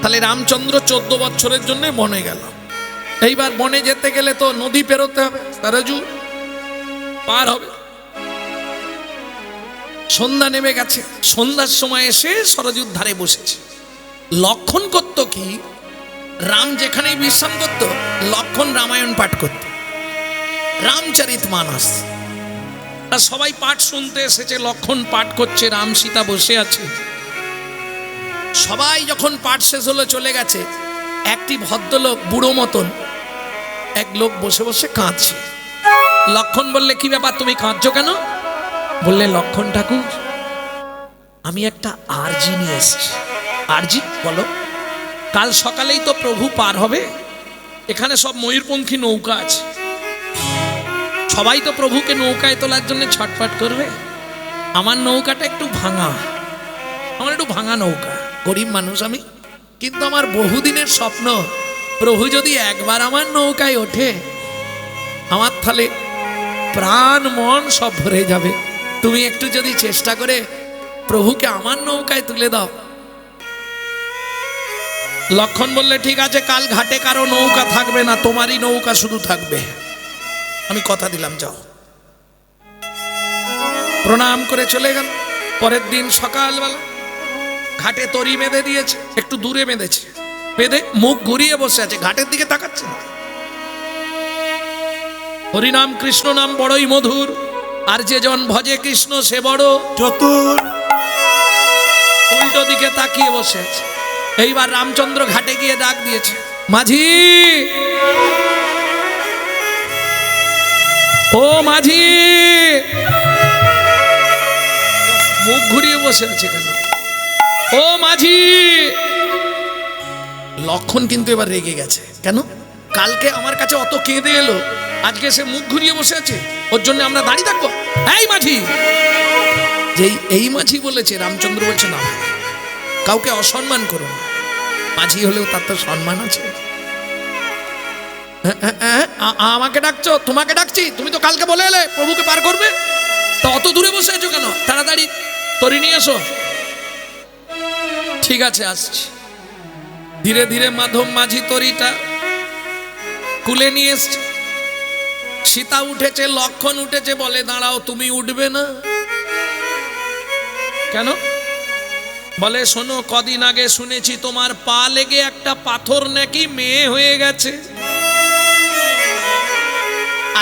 তাহলে রামচন্দ্র 14 বছরের জন্য বনে গেল। এইবার বনে যেতে গেলে তো নদী পেরোতে হবে, সরযু পার হবে। সন্ধ্যা নেমে গেছে। সন্ধ্যার সময় এসে সরযুর ধারে বসেছে। লক্ষণ করত কি, রাম যেখানে বিশ্রাম করত, লক্ষণ রামায়ণ পাঠ করত, রামচরিতমানস। সবাই পাঠ শুনতে এসেছে, লক্ষণ পাঠ করছে, রাম সীতা বসে আছে। সবাই যখন পাঠ শেষ হলো চলে গেছে, একটি ভদ্রলোক বুড়ো মতন এক লোক বসে বসে কাঁদছে। লক্ষণ বললে, কি ব্যাপার, তুমি কাঁদছো কেন? বললে, লক্ষণ ঠাকুর, আমি একটা আরজি নিয়ে এসেছি। আরজি বলো, কাল সকালেই তো প্রভু পার হবে, এখানে সব ময়ূরপঙ্খী নৌকা আছে, সবাই তো প্রভুকে নৌকায় তোলার জন্য ছটফট করবে। আমার নৌকাটা একটু ভাঙা, আমার একটু ভাঙা নৌকা, গরিব মানুষ আমি, কিন্তু আমার বহুদিনের স্বপ্ন প্রভু যদি একবার আমার নৌকায় ওঠে, আমার তাহলে প্রাণ মন সব ভরে যাবে। তুমি একটু যদি চেষ্টা করে প্রভুকে আমার নৌকায় তুলে দাও। লক্ষণ বললে ঠিক আছে, কাল ঘাটে কারো নৌকা থাকবে না, তোমারই নৌকা শুধু থাকবে, আমি কথা দিলাম, যাও। প্রণাম করে চলে গেল। পরের দিন সকালবেলা ঘাটে তরি বেঁধে দিয়েছে, একটু দূরে বেঁধেছে, বেঁধে মুখ ঘুরিয়ে বসে আছে, ঘাটের দিকে তাকাচ্ছে না। হরিনাম কৃষ্ণ নাম বড়ই মধুর, আর যে জন ভজে কৃষ্ণ সে বড় চতুর। উল্টো দিকে তাকিয়ে বসে আছে। এইবার রামচন্দ্র ঘাটে গিয়ে ডাক দিয়েছে, মাঝি, ও মাঝি। মুখ ঘুরিয়ে বসে আছে কেন? ও মাঝি। লক্ষণ কিন্তু এবার রেগে গেছে, কেন? কালকে আমার কাছে অত কেঁদে এলো, আজকে সে মুখ ঘুরিয়ে বসে আছে, ওর জন্য আমরা দাঁড়িয়ে থাকবো? এই মাঝি। যেই এই মাঝি বলেছে, রামচন্দ্র বলছে না, কাউকে অসম্মান করো না, মাঝি হলেও তার তো সম্মান আছে। আমাকে ডাকছো? তোমাকে ডাকছি, তুমি তো কালকে বলে এলে প্রভুকে পার করবে, তো অত দূরে বসে আছো কেন? তাড়াতাড়ি তরি নিয়ে এসো। ঠিক আছে, আসছি। ধীরে ধীরে মাধব মাঝি তরিটা কুলে নিয়ে এসছে। সীতা উঠেছে, লক্ষণ উঠেছে, বলে দাঁড়াও, তুমি উঠবে না কেন? বলে শোনো, কদিন আগে শুনেছি তোমার পা লেগে একটা পাথর নাকি মেয়ে হয়ে গেছে।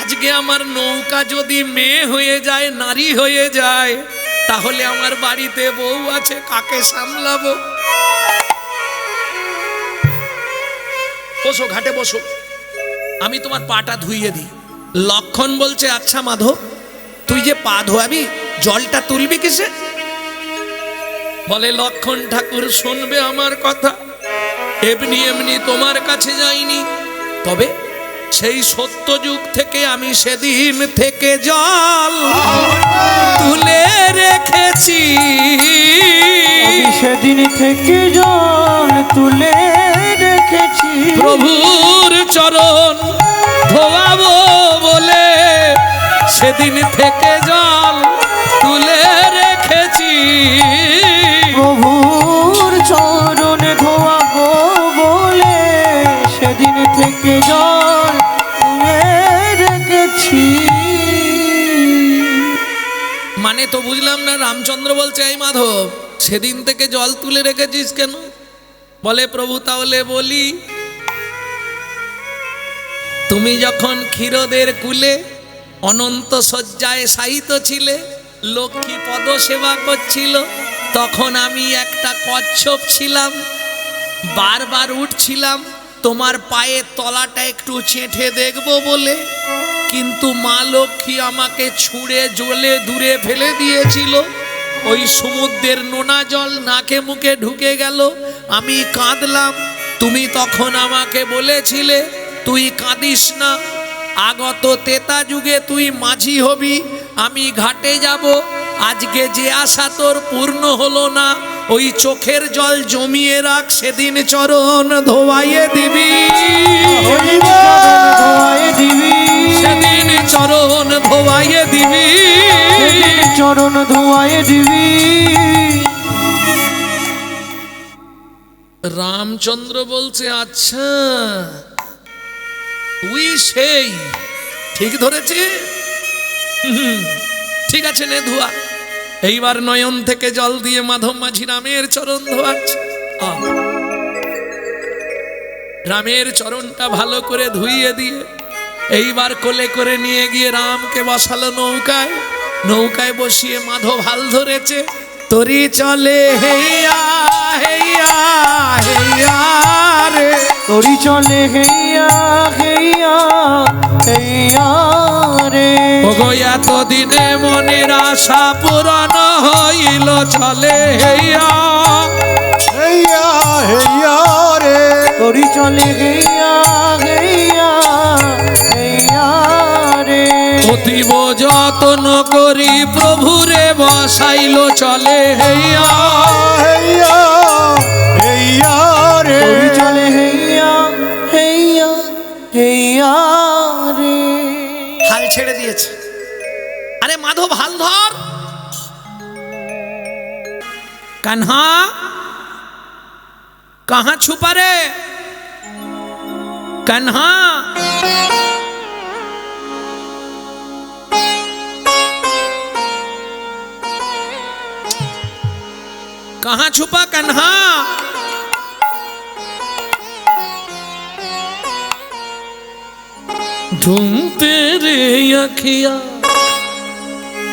আজকে আমার নৌকা যদি মেয়ে হয়ে যায়, নারী হয়ে যায়, তাহলে আমার বাড়িতে বউ আছে, কাকে সামলাবো? বসো, ঘাটে বসো, আমি তোমার পাটা ধুইয়ে দিই। লক্ষণ বলছে, আচ্ছা মাধব, তুই যে পা ধোয়াবি, জলটা তুলবি কিসে? বলে লক্ষণ ঠাকুর শুনবে আমার কথা, এমনি এমনি তোমার কাছে যাইনি, তবে সেই সত্যযুগ থেকে আমি সেদিন থেকে জল তুলে রেখেছি। আমি সেদিন থেকে জল তুলে রেখেছি, প্রভুর চরণ ধোয়াবো বলে সেদিন থেকে জল তুলে রেখেছি। প্রভুর চরণ ধোয়াবো বলে সেদিন থেকে জল তুলে রেখেছি। মানে তো বুঝলাম না। রামচন্দ্র বলছে, এই মাধব, সেদিন থেকে জল তুলে রেখেছিস কেন? বলে প্রভু, তাহলে বলি, তুমি যখন ক্ষীরদের কুলে অনন্ত শয্যায় শায়িত ছিলে, লক্ষ্মী পদ সেবা করছিল, তখন আমি একটা কচ্ছপ ছিলাম, বারবার উঠছিলাম তোমার পায়ের তলাটা একটু চেটে দেখবো বলে, কিন্তু মা লক্ষ্মী আমাকে ছুঁড়ে জলে দূরে ফেলে দিয়েছিল। ওই সমুদ্রের নোনা জল নাকে মুখে ঢুকে গেল, আমি কাঁদলাম। তুমি তখন আমাকে বলেছিলে, তুই কাঁদিস না, আগত তেতা যুগে তুই মাঝি হবি, আমি ঘাটে যাব। আজকে যে আশা তোর পূর্ণ হলো না, ওই চোখের জল জমিয়ে রাখ, সেদিন চরণ ধোয়াইয়ে দিবি, সেদিন চরণ ধোয়াইয়ে দিবি, চরণ ধোয়াইয়ে দিবি। রামচন্দ্র বলছে, আচ্ছা তুই সেই, ঠিক ধরেছি, ঠিক আছে, নে ধোয়া। এইবার নয়ন থেকে জল দিয়ে মাধব মাঝি রামের চরণ ধোয়াচ্ছে। রামের চরণটা ভালো করে ধুইয়ে দিয়ে এইবার কোলে করে নিয়ে গিয়ে রামকে বসালো নৌকায়। নৌকায় বসিয়ে মাধব হাল ধরেছে, তরি চলে হেইয়া হেইয়া হেইয়া রে, তরি চলে হেইয়া হেইয়া হেইয়া রে। ওগো এতদিনে মনের আশা পূরণ হইল, চলে হেইয়া হেইয়া তোরি চলে গেয়া গেয়া গেয়া রে অতীব যত্ন করি প্রভুরে বসাইল চলে হেয়া হেইয়া হেইয়া রে তোরি চলে হেইয়া হেইয়া হেইয়া রে হাল ছেড়ে দিয়েছে। আরে মাধব হাল ধর। কাन्हा कहाँ छुपा रे कान्हा? कहाँ छुपा कान्हा? ढूंढते रे अखिया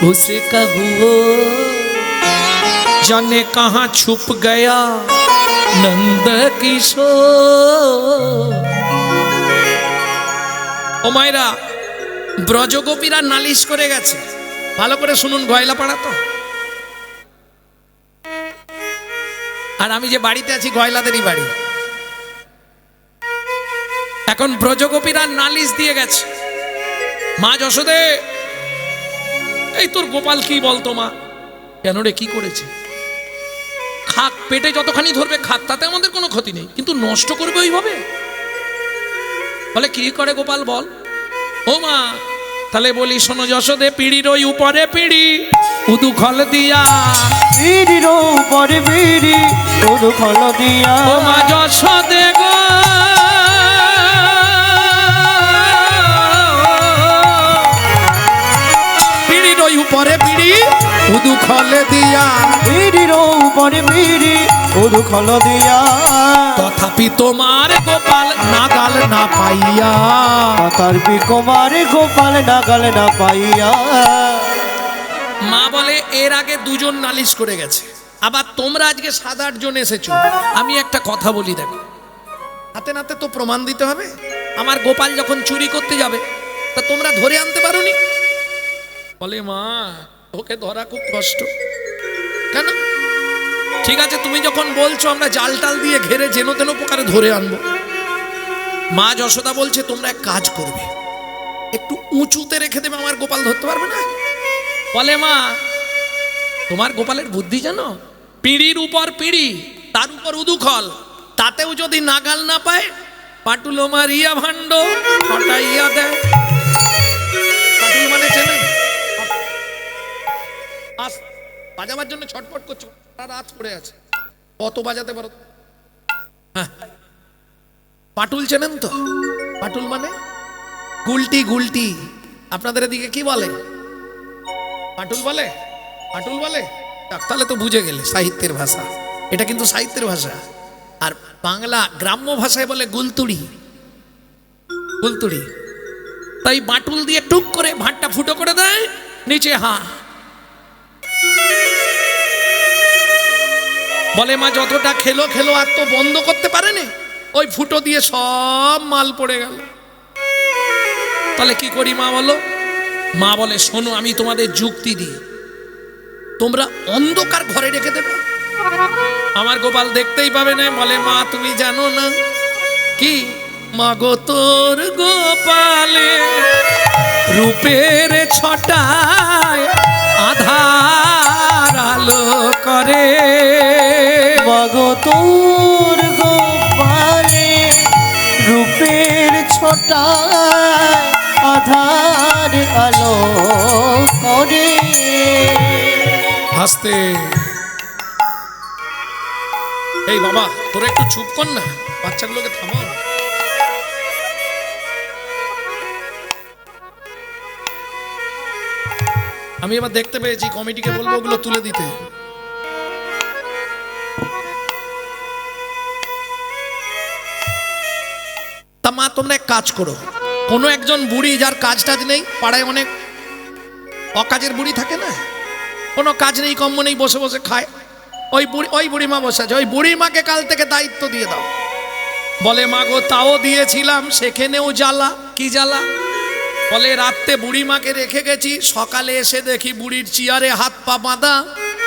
उसे कहो जाने कहाँ छुप गया नंद किशोर। ও মায়েরা, ব্রজগোপীরা নালিশ করে গেছে। ভালো করে শুনুন, গয়লা পাড়া তো। আর আমি যে বাড়িতে আছি গয়লাদেরই বাড়ি। এখন ব্রজগোপীরা নালিশ দিয়ে গেছে, মা যশোদে এই তোর গোপাল কি বলতো মা? কেন রে, কি করেছে? খাক, পেটে যতখানি ধরবে খাক, তাতে আমাদের কোনো ক্ষতি নেই, কিন্তু নষ্ট করবে ওইভাবে? বলে কি করে গোপাল বল? ও মা, তাহলে বলি শোনো যশোদে, পিড়ির ওই উপরে পিড়ি উদু খল দিয়া, পিড়ির উপরে পিড়ি উদু খল দিয়া, ও মা যশোদে গো, পিড়ির ওই উপরে পিড়ি উদু খল দিয়া, পিড়ির উপরে পিড়ি উদু খল দিয়া, তথাপি তোমার গোপাল নাগাল না পাইয়া, তার কুমার গোপাল নাগাল না পাইয়া। মা বলে এর আগে দুজন নালিশ করে গেছে, আবার তোমরা আজকে 7-8 জন এসেছো। আমি একটা কথা বলি, দেখো হাতে নাতে তো প্রমাণ দিতে হবে। আমার গোপাল যখন চুরি করতে যাবে তা তোমরা ধরে আনতে পারোনি? বলে মা, ওকে ধরা খুব কষ্ট। কেন? ঠিক আছে, তুমি যখন বলছো আমরা জাল টাল দিয়ে ঘেরে যেন তেন প্রকারে ধরে আনবো। মা যশোদা বলছে তোমরা এক কাজ করবে, একটু উঁচুতে রেখে দেবে, আমার গোপাল ধরতে পারবে না। বলে মা, তোমার গোপালের বুদ্ধি জানো? পিঁড়ির উপর পিঁড়ি, তার উপর উদুখল, তাতেও যদি নাগাল না পায় পাটুলো মারিয়া ভাণ্ড হটাইয়া দেয়। পাটুল মানে চেনেন? বাজাবার জন্য ছটফট করছো, রাত পড়ে আছে, কত বাজাতে পারো? হ্যাঁ, পাটুল চেনেন তো? পাটুল মানে গুলটি, গুলটি। আপনাদের এদিকে কি বলে? পাটুল বলে? পাটুল বলে? তাহলে তো বুঝে গেলে সাহিত্যের ভাষা। এটা কিন্তু সাহিত্যের ভাষা। আর বাংলা গ্রাম্য ভাষায় বলে গুলতুড়ি, গুলতুড়ি। তাই বাটুল দিয়ে টুক করে ভাতটা ফুটো করে দেয়, নিচে হা। বলে মা যতটা খেলো খেলো, আর তো বন্ধ করতে পারেনি, ওই ফুটো দিয়ে সব মাল পড়ে গেল। তাহলে কি করি মা বলো? মা বলে শোনো, আমি তোমাদের যুক্তি দিই, তোমরা অন্ধকার ঘরে রেখে দেবে, আমার গোপাল দেখতেই পাবে না। বলে মা তুমি জানো না কি? মা গো তোর গোপালে রূপের ছটায় আধার আলো করে, মাগো তোর গোপালে রূপের ছোটায় আধার আলো করে। হাসতে এই বাবা, তোরা একটু চুপ কর না, বাচ্চাগুলোকে থামাও। আমি এবার দেখতে পেয়েছি, কমিটিকে বলবো ওগুলো তুলে দিতে। তা মা তোমরা এক কাজ করো, কোনো একজন বুড়ি যার কাজ টাজ নেই, পাড়ায় অনেক অকাজের বুড়ি থাকে না, কোনো কাজ নেই কম্ম নেই, বসে বসে খায়, ওই বুড়িমা বসে আছে, ওই বুড়িমাকে কাল থেকে দায়িত্ব দিয়ে দাও। বলে মা গো তাও দিয়েছিলাম, সেখানেও জ্বালা। কি জ্বালা? বলে রাত্রে বুড়িমাকে রেখে গেছি, সকালে এসে দেখি বুড়ির চেয়ারে হাত পা বাঁধা,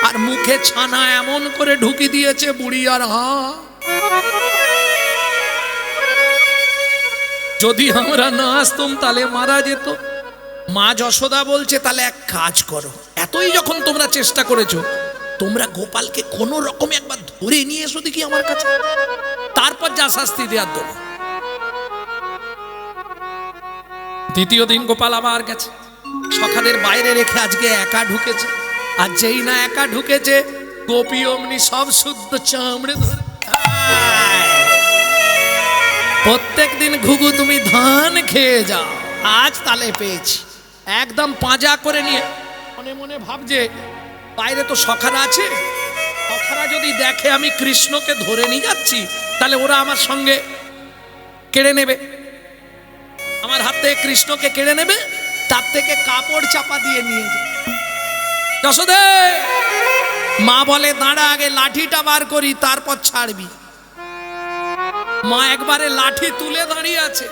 আর মুখে ছানা এমন করে ঢুকি দিয়েছে বুড়ি আর হা। যদি আমরা না আসতাম তাহলে মারা যেত। মা যশোদা বলছে তাহলে এক কাজ করো, এতই যখন তোমরা চেষ্টা করেছো, তোমরা গোপালকে কোনো রকমে একবার ধরে নিয়ে এসো দেখি আমার কাছে, তারপর যা শাস্তি দেওয়ার দেবো। দ্বিতীয় দিন গোপাল আবার গেছে, সখাদের বাইরে রেখে আজকে একা ঢুকেছে। আর যেই না একা ঢুকেছে, গোপী অমনি সব শুদ্ধ চামড়ে ধরে প্রত্যেক দিন ঘুঘু তুমি ধান খেয়ে যাও, আজ তালে পেয়েছি। একদম পাঁজা করে নিয়ে মনে মনে ভাবছে বাইরে তো সখারা আছে, সখারা যদি দেখে আমি কৃষ্ণকে ধরে নিয়ে যাচ্ছি, তাহলে ওরা আমার সঙ্গে কেড়ে নেবে, আমার হাত থেকে কৃষ্ণকে কেড়ে নেবে, তার থেকে কাপড় চাপা দিয়ে নিয়ে যাবে। যশোদে, মা বলে দাঁড়া, আগে লাঠিটা বার করি তারপর ছাড়বি। মা একবারে লাঠি তুলে দাঁড়িয়ে আছে,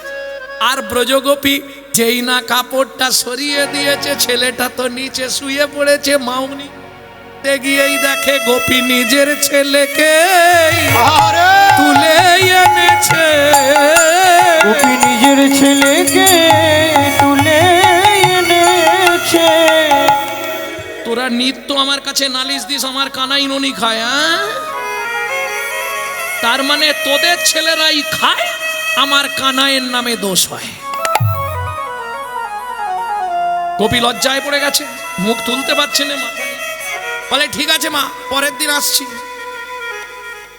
আর ব্রজগোপী যেই না কাপড়টা সরিয়ে দিয়েছে, ছেলেটা তো নিচে শুয়ে পড়েছে। মাউনি গিয়েই দেখে গোপী নিজের ছেলেকে আরে তুলে এনেছে। গোপী নিজের ছেলেকে তুলে এনেছে। তোরা নিত্য আমার কাছে নালিশ দিস আমার কানাই ননি খায়, তার মানে তোদের ছেলেরাই খায়, আমার কানাইয়ের নামে দোষ হয়। গোপী লজ্জায় পড়ে গেছে, মুখ তুলতে পারছে না, মাথায় বলে ঠিক আছে মা, পরের দিন আসছি।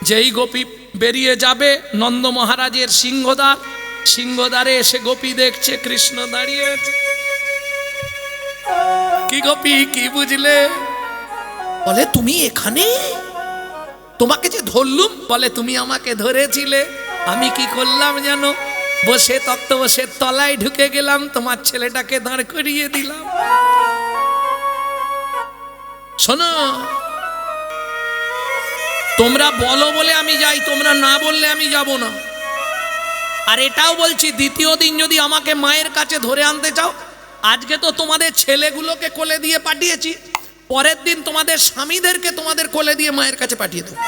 যেই গোপী বেরিয়ে যাবে, নন্দ মহারাজের সিংহদ্বার, সিংহদ্বারে এসে গোপী দেখছে কৃষ্ণ দাঁড়িয়ে আছে। কি গোপী, কি বুঝলে? বলে তুমি এখানে, তোমাকে যে ধরলুম, বলে তুমি আমাকে ধরেছিলে, আমি কি করলাম জানো? বসে তক্ত বসে তলায় ঢুকে গেলাম, তোমার ছেলেটাকে দাঁড় করিয়ে দিলাম। শোনো, তোমরা বলো বলে আমি যাই, তোমরা না বললে আমি যাব না। আর এটাও বলছি, দ্বিতীয় দিন যদি আমাকে মায়ের কাছে ধরে আনতে চাও, আজকে তো তোমাদের ছেলেগুলোকে কোলে দিয়ে পাঠিয়েছি, পরের দিন তোমাদের স্বামীদেরকে তোমাদের কোলে দিয়ে মায়ের কাছে পাঠিয়ে দেবো।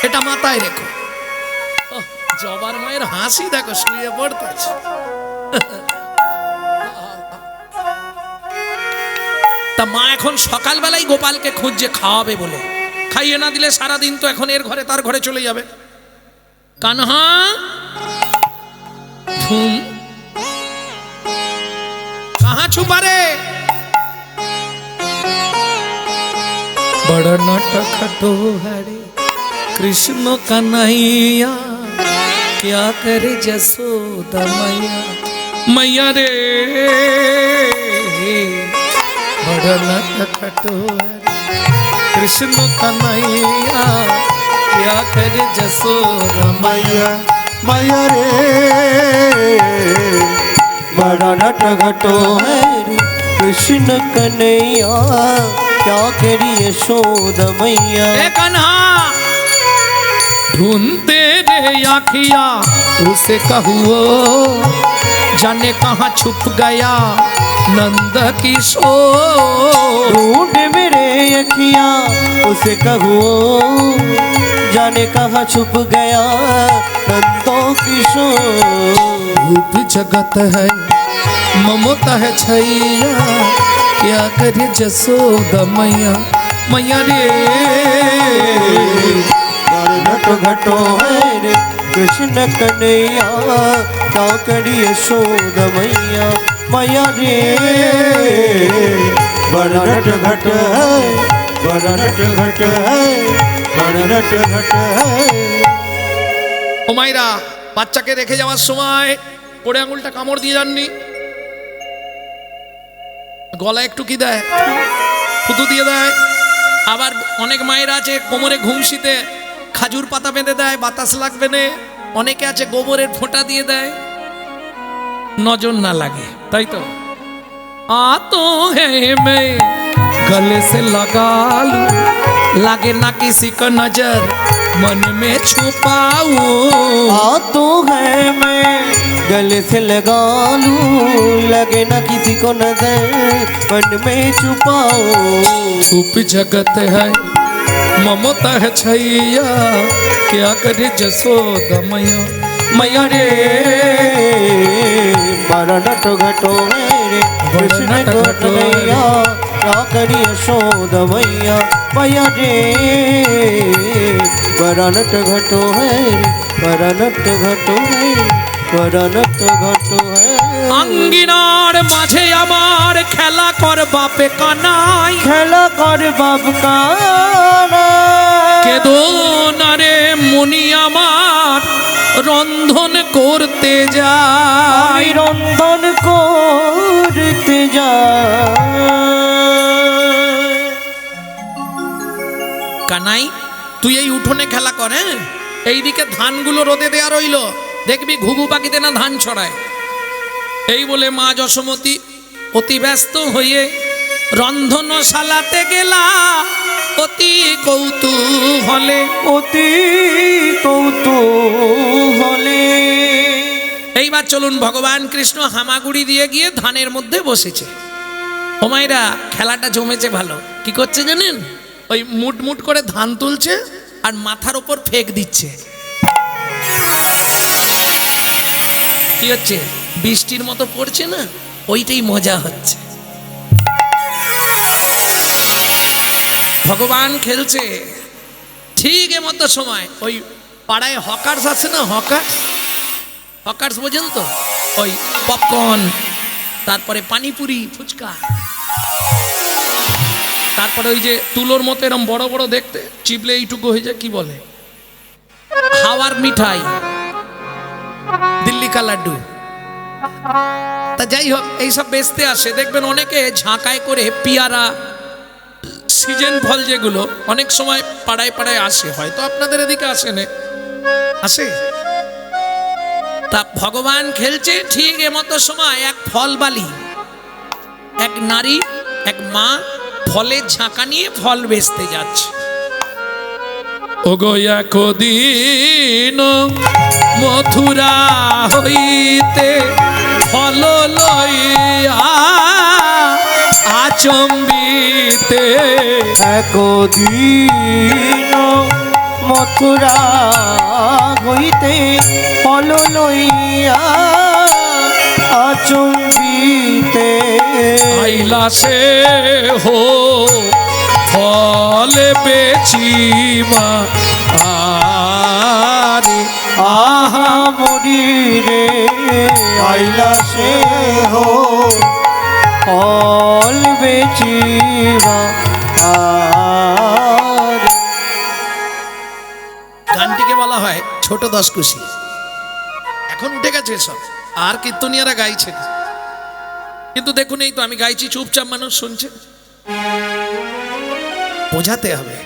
এটা মাথায় রেখো। জবার মায়ের হাসি দেখো, শুয়ে পড়তেছে। তা মা এখন সকালবেলায় গোপালকে খুঁজছে খাওয়াবে বলে, খাইয়ে না দিলে সারাদিন তো এখন এর ঘরে তার ঘরে চলে যাবে। কানহা, ধুম কাহা छुपा रे? बड़ा नटखटो है रे कृष्ण कन्हैया, क्या करे जसोदा मैया, मैया रे बड़ा नटखटो है कृष्ण कन्हैया, क्या करे जसोदा मैया। मैया रे बड़ा नटखटो है रे कृष्ण कन्हैया, क्या करी यशोदा मैया। ए कन्हा, ढूंढते रे आखिया उसे कहुओ, जाने कहाँ छुप गया नंद किशोर। ढूंढ मेरे अखियाँ उसे कहो, जाने कहाँ छुप गया नंदो किशोर। रूप जगत है ममता है छैया, क्या करे जसोदा मैया, मैया रे नटखटो है रे कृष्ण कन्हैया, क्या करी यशोदा मैया, मैया रे बड़ा नटखट है, बड़ा नटखट है, बड़ा नटखट है। ও মাইরা, বাচ্চাকে রেখে যাওয়ার সময় পড়ে আঙুলটা কামড় দিয়ে যাননি? গলায় একটু কি দেয়, থুতু দিয়ে দেয়। আবার অনেক মায়েরা আছে কোমরে ঘুমসিতে খাজুর পাতা বেঁধে দেয়, বাতাস লাগবে না। অনেকে আছে গোবরের ফোঁটা দিয়ে দেয়, নজর না লাগে, তাই তো। आ तो है मैं गले से लगा लूं, लगे ना किसी को नजर मन में छुपाऊं। आ तो है मैं गले से लगा लूं, लगे ना किसी को नजर मन में छुपाओ। छुप जगत है ममता है छैया, क्या करे जसोदा मैया, मैया रे बड़ा नट घटो है रे कृष्ण को कन्हैया क्या करी यशोदा मैया मैया रे बड़ा नट घटो है रे बड़ा नट घटो है बड़ा नट घटो है আঙ্গিনার মাঝে আমার খেলা কর বাপে কানাই খেলা কর বাপ কানা কেদো না রে মনি আমার রন্ধন করতে যাই আমি রন্ধন করতে যাই কানাই তুই এই উঠোনে খেলা কর, হ্যাঁ? এইদিকে ধানগুলো রোদে দেয়া রইল, দেখবি ঘুঘু পাখিতে না ধান ছড়ায়। এই বলে মা যশোমতী অতি ব্যস্ত হয়ে রন্ধনশালাতে গেলা অতি কৌতূহলে। অতি কৌতূহলে এইবার চলুন, ভগবান কৃষ্ণ হামাগুড়ি দিয়ে গিয়ে ধানের মধ্যে বসেছে। ও মায়েরা, খেলাটা জমেছে ভালো। কি করছে জানেন? ওই মুট মুট করে ধান তুলছে আর মাথার ওপর ফেক দিচ্ছে। কি হচ্ছে? বৃষ্টির মতো পড়ছে না, ওইটাই মজা হচ্ছে। ভগবান খেলছে। ঠিক এমতো সময় ওই পাড়ায় হকার্স আছে না, হকার্স বোঝেন তো? ওই পপকর্ন, তারপরে পানিপুরি, ফুচকা, তারপরে ওই যে তুলোর মতো এরম বড় বড় দেখতে, চিপলে এইটুকু হয়ে যায়, কি বলে? হাওয়ার মিঠাই, দিল্লি কা লাড্ডু। তা যাই হোক, এইসব বেচতে আসে। দেখবেন অনেকে ঝাঁকায় করে পিয়ারা, সিজন ফল যেগুলো অনেক সময় পাড়ায় পাড়ায় আসে, হয়তো আপনাদের এদিকে আসে না, আসে। তা ভগবান খেলছে। ঠিক এমতো সময় এক ফলবালি, এক নারী, এক মা ফলের ঝাঁকা নিয়ে ফল বেচতে যাচ্ছে। ওগো একদিন মথুরা হইতে ফল লইয়া আচম্বিতে। একদিন মথুরা হইতে ফল লইয়া আচম্বিতে আইলা সে হো ফল বেচিবা আরে আহা মরি রে আইলা সে হো ফল বেচিবা আরে। গানটিকে বলা হয় ছোট দশকুশি। এখন উঠে গেছে সব, আর কীর্তনিয়ারা গাইছে। কিন্তু দেখুন, এই তো আমি গাইছি, চুপচাপ মানুষ শুনছে। বোঝাতে হবে।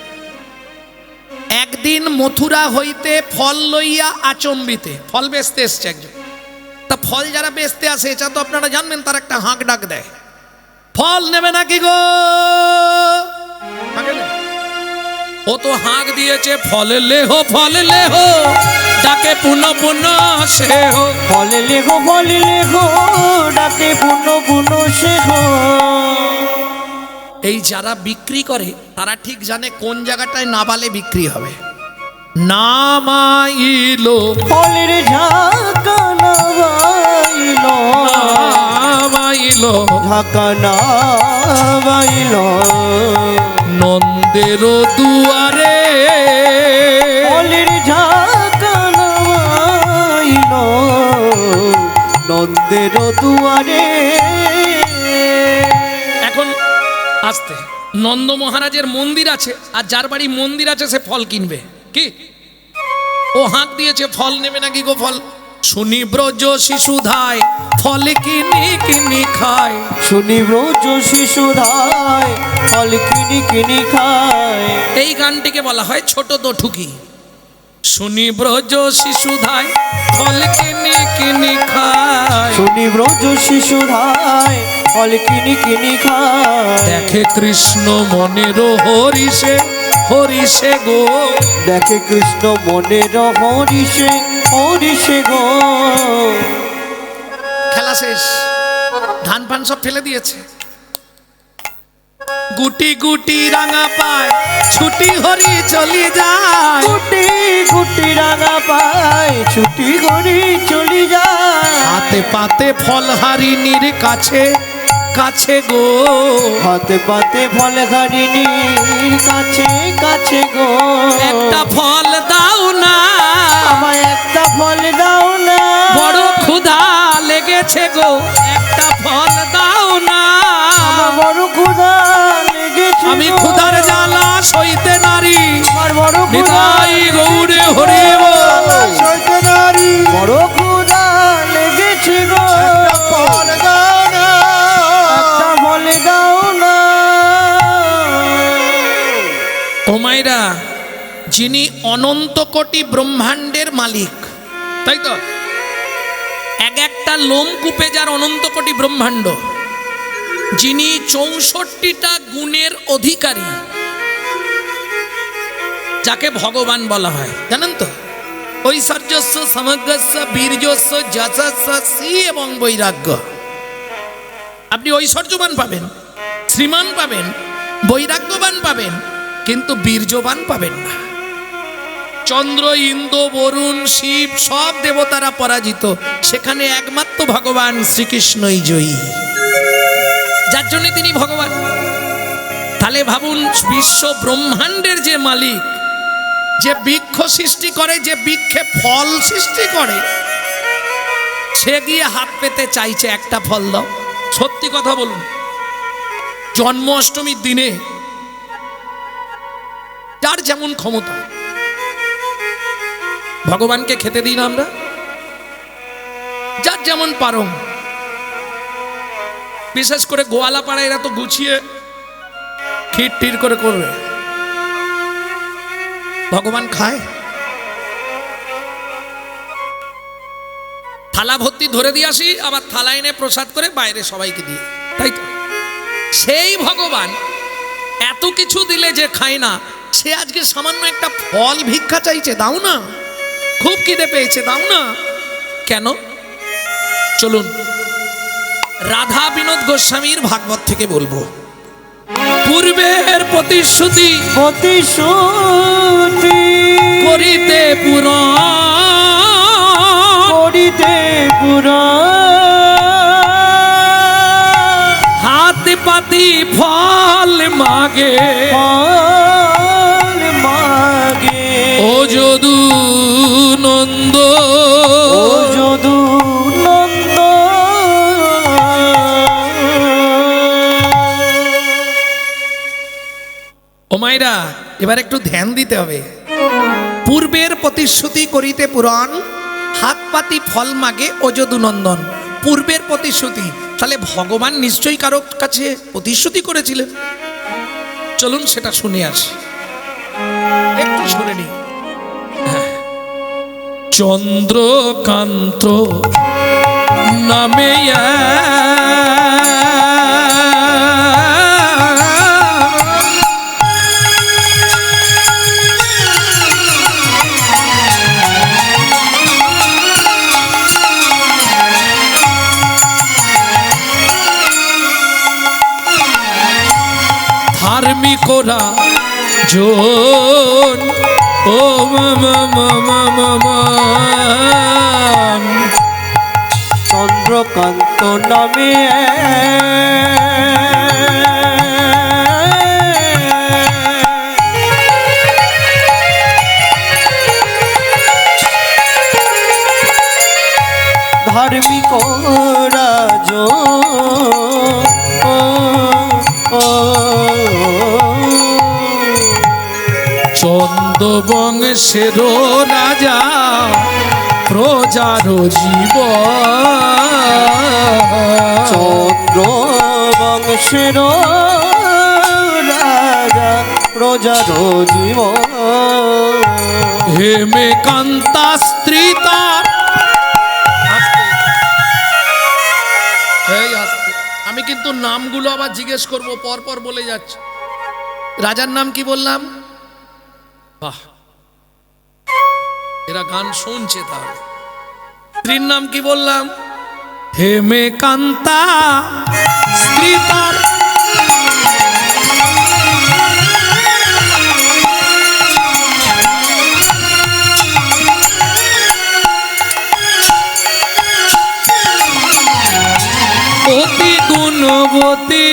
একদিন মথুরা হইতে ফল লইয়া আচম্বিতে, ফল বেচতে এসছে একজন। তা ফল যারা বেচতে আসে, এটা তো আপনারা জানবেন, তার একটা হাঁক ডাক দেয়, ফল নেবে নাকি গো? ও তো হাঁক দিয়েছে, ফল লেহো ফল লেহো, ডাকে পুনঃ পুনঃ সে হো। ফল লেগো ডাকে পুনো পুনো সে হো। এই যারা বিক্রি করে তারা ঠিক জানে কোন জায়গাটায় নাবালে বিক্রি হবে। নামাইলো ফলের ঝাঁকা নামাইলো, নামাইলো ঝাঁকা নামাইলো নন্দের দুয়ারে। ফলের ঝাঁকা নামাইলো নন্দের দুয়ারে। এখন আসতে নন্দ মহারাজের মন্দির আছে, আর যার বাড়ি মন্দির আছে সে ফল কিনবে কি? ও হাঁক দিয়েছে, ফল নেবে নাকি গো? ফল শুনি ব্রজ শিশুধায় ফল কিনি কিনি খায়। শুনি ব্রজ শিশুধায় ফল কিনি কিনি খায়। এই গানটিকে বলা হয় ছোট দঠুকি। শুনি ব্রজ শিশুধায় ফল কিনি কিনি খায়। শুনি ব্রজ শিশুধায় ফল কিনি কিনি খায়। দেখে কৃষ্ণ মনের হরিষে হরিষে গো। দেখে কৃষ্ণ মনের হরিষে হরিষে গো। খেলা শেষ, ধান পান সব ফেলে দিয়েছে। গুটি গুটি রাঙা পায় ছুটি হরি চলি যায়। গুটি গুটি রাঙা পায় ছুটি করি চলি যায়। হাতে পাতে ফল হারিনীর কাছে কাছে গো, হাতে পাতে ফল হারিনীর কাছে কাছে গো। একটা ফল দাও না, আমায় একটা ফল দাও না। বড় ক্ষুধা লেগেছে গো, একটা ফল দাও না। আমার বড় ক্ষুধা লেগেছে আমি গো। ক্ষুধার জ্বালা সইতে নারী, আমার বড় ক্ষুধা নিতাই গৌরে হরি বল। সইতে নারী। বড় ক্ষুধা লেগেছে গো। ফল দাও না। একটা ফল দাও না। ও মাইরা, যিনি অনন্ত কোটি ব্রহ্মাণ্ডের মালিক, তাই তো, এক একটা লোমকূপে যার অনন্ত কোটি ব্রহ্মাণ্ড, যিনি 64টা গুণের অধিকারী, যাকে ভগবান বলা হয়, জানেন তো? ঐশ্বর্যস্য সমগ্রস্য বীর্যস্য যশস্য শ্রী এবং বৈরাগ্য। আপনি ঐশ্বর্যবান পাবেন, শ্রীমান পাবেন, বৈরাগ্যবান পাবেন, কিন্তু বীর্যবান পাবেন না। চন্দ্র, ইন্দ্র, বরুণ, শিব সব দেবতারা পরাজিত, সেখানে একমাত্র ভগবান শ্রীকৃষ্ণই জয়ী, যার জন্য তিনি ভগবান। তাহলে ভাবুন, বিশ্ব ব্রহ্মাণ্ডের যে মালিক, যে বৃক্ষ সৃষ্টি করে, যে বৃক্ষে ফল সৃষ্টি করে, সে গিয়ে হাত পেতে চাইছে একটা ফল দাও। সত্যি কথা বলুন, জন্ম অষ্টমীর দিনে যার যেমন ক্ষমতা, ভগবানকে খেতে দিই না আমরা? যার যেমন পারং, বিশেষ করে গোয়ালা পাড়া, এরা তো গুছিয়ে ক্ষীর টির করে করবে। ভগবান খায়? থালা ভর্তি ধরে দিয়ে আসি, আবার থালা এনে প্রসাদ করে বাইরে সবাইকে দিয়ে, তাই তো? সেই ভগবান এত কিছু দিলে যে খায় না, সে আজকে সামান্য একটা ফল ভিক্ষা চাইছে, দাও না। খুব খিদে পেয়েছে, দাও না। কেন? চলুন রাধা বিনোদ গোস্বামীর ভাগবত থেকে বলবো। পূর্বের প্রতিশ্রুতি প্রতিশ্রুতি করিতে পুরাণ, করিতে পুরাণ। হাত পাতি ফল মাগে, ফল মাগে। ও যদু নন্দ, ও যদু নন্দ। ও মাইরা, এবার একটু ধ্যান দিতে হবে। পূর্বের প্রতিশ্রুতি করিতে পুরাণ, হাত পাতি ফল মাগে ও যদু নন্দন। পূর্বের প্রতিশ্রুতি, তাহলে ভগবান নিশ্চয়ই কারো কাছে প্রতিশ্রুতি করেছিলেন। চলুন সেটা শুনে আসি, একটু শুনে নি। চন্দ্রকান্ত নামে ধার্মিকরা জন, ও চন্দ্রকান্ত নামে ধার্মিক রাজ। চন্দ্রবংশের রাজা প্রজার জীব, চন্দ্র বংশের রাজা প্রজার জীব। হেমে কান্তা স্ত্রী তার। এই আস্তে, আমি কিন্তু নামগুলো আবার জিজ্ঞেস করব, পর পর বলে যাচ্ছে। রাজার নাম কি বললাম? বাহ, এরা গান শুনছে। তাহলে স্ত্রীর নাম কি বললাম? হেমে কান্তা স্ত্রী তার। গুণবতী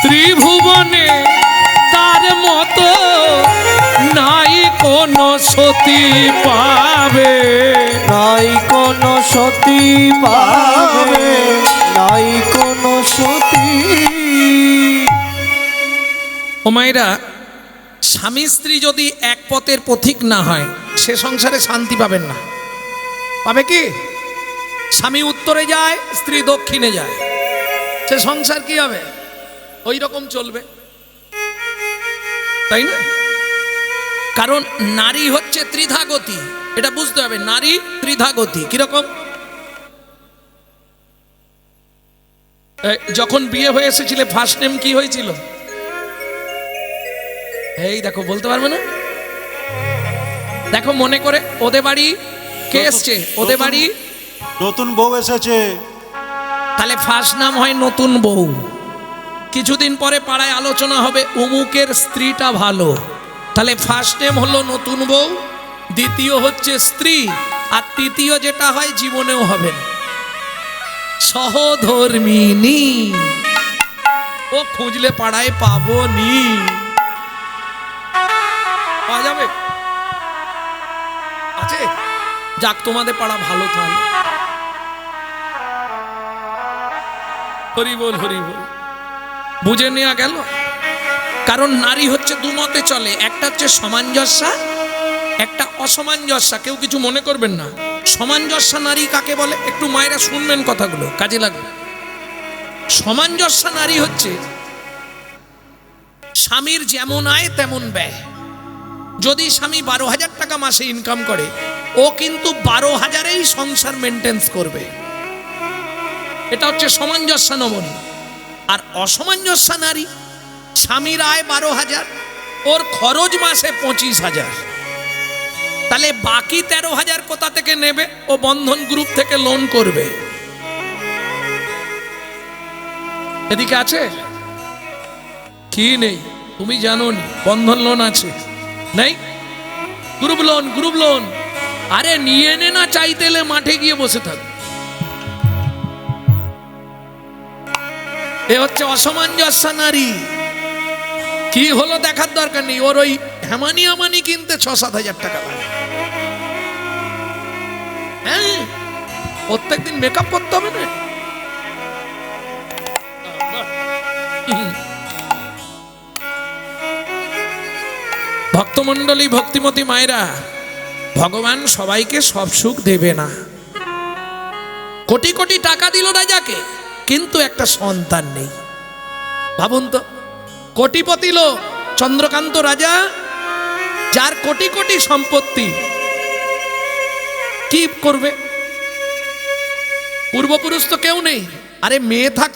ত্রিভুবনে তার মতো নাই কোনো সতী পাবে। নাই কোনো সতী পাবে, নাই কোনো সতী। ও মায়েরা, স্বামী স্ত্রী যদি এক পথের পথিক না হয় সে সংসারে শান্তি পাবেন না। পাবে কি? স্বামী উত্তরে যায়, স্ত্রী দক্ষিণে যায়, সে সংসার কি হবে? ওই রকম চলবে, তাই না? কারণ নারী হচ্ছে ত্রিধাগতি, এটা বুঝতে হবে। নারী ত্রিধাগতি কিরকম? যখন বিয়ে হয়ে এসেছিলে ফার্স্ট নেম কি হয়েছিল? এই দেখো, বলতে পারবে না? দেখো মনে করে, ওদের বাড়ি কে এসছে? ওদের বাড়ি নতুন বউ এসেছে। তাহলে ফার্স্ট নাম হয় নতুন বউ। কিছুদিন পরে পাড়ায় আলোচনা হবে অমুকের স্ত্রীটা ভালো, তাহলে ফার্স্ট নেম হলো নতুন বউ, দ্বিতীয় হচ্ছে স্ত্রী, আর তৃতীয় যেটা হয় জীবনেও হবে না, সহধর্মিনী। ও খুঁজলে পাড়ায় পাবো নি, পাওয়া যাবে? আছে? যাক, তোমাদের পাড়া ভালো তাহলে। হরি বল, হরি বল। বুঝে নেওয়া গেল? কারণ নারী হচ্ছে দুমতে চলে, একটা হচ্ছে সামঞ্জস্যা, একটা অসামঞ্জস্যা। কেউ কিছু মনে করবেন না। সামঞ্জস্যা নারী কাকে বলে? একটু মায়েরা শুনবেন, কথাগুলো কাজে লাগবে। সামঞ্জস্যা নারী হচ্ছে স্বামীর যেমন আয় তেমন ব্যয়। যদি স্বামী 12,000 টাকা মাসে ইনকাম করে, ও কিন্তু 12,000-এই সংসার মেনটেন্স করবে। এটা হচ্ছে সামঞ্জস্য নমনী। আর অসামঞ্জস্য নারী, স্বামীর আয় 12,000, ওর খরচ মাসে 25,000, তাহলে বাকি 13,000 কোথা থেকে নেবে? ও বন্ধন গ্রুপ থেকে লোন করবে। এদিকে আছে কি নেই? তুমি জানো নি বন্ধন লোন আছে? নেই? Group loan, group loan. আরে নিয়ে নে না, চাইতে এলে মাঠে গিয়ে বসে থাক। এ হচ্ছে অসামঞ্জস্য নারী। কি হলো দেখার দরকার নেই, ওর ওই হেমানি আমানি কিনতে 6-7 হাজার টাকা লাগে। হ্যাঁ, প্রত্যেকদিন মেকআপ করতে হবে না? ভক্তমণ্ডলী, ভক্তিমতী মায়েরা, ভগবান সবাইকে সব সুখ দেবে না। কোটি কোটি টাকা দিল রাজাকে, কিন্তু একটা সন্তান নেই। ভাবুন তো, কোটিপতি লোক চন্দ্রকান্ত রাজা, যার কোটি কোটি সম্পত্তি, কি করবে? পূর্বপুরুষ তো কেউ নেই। আরে মেয়ে থাক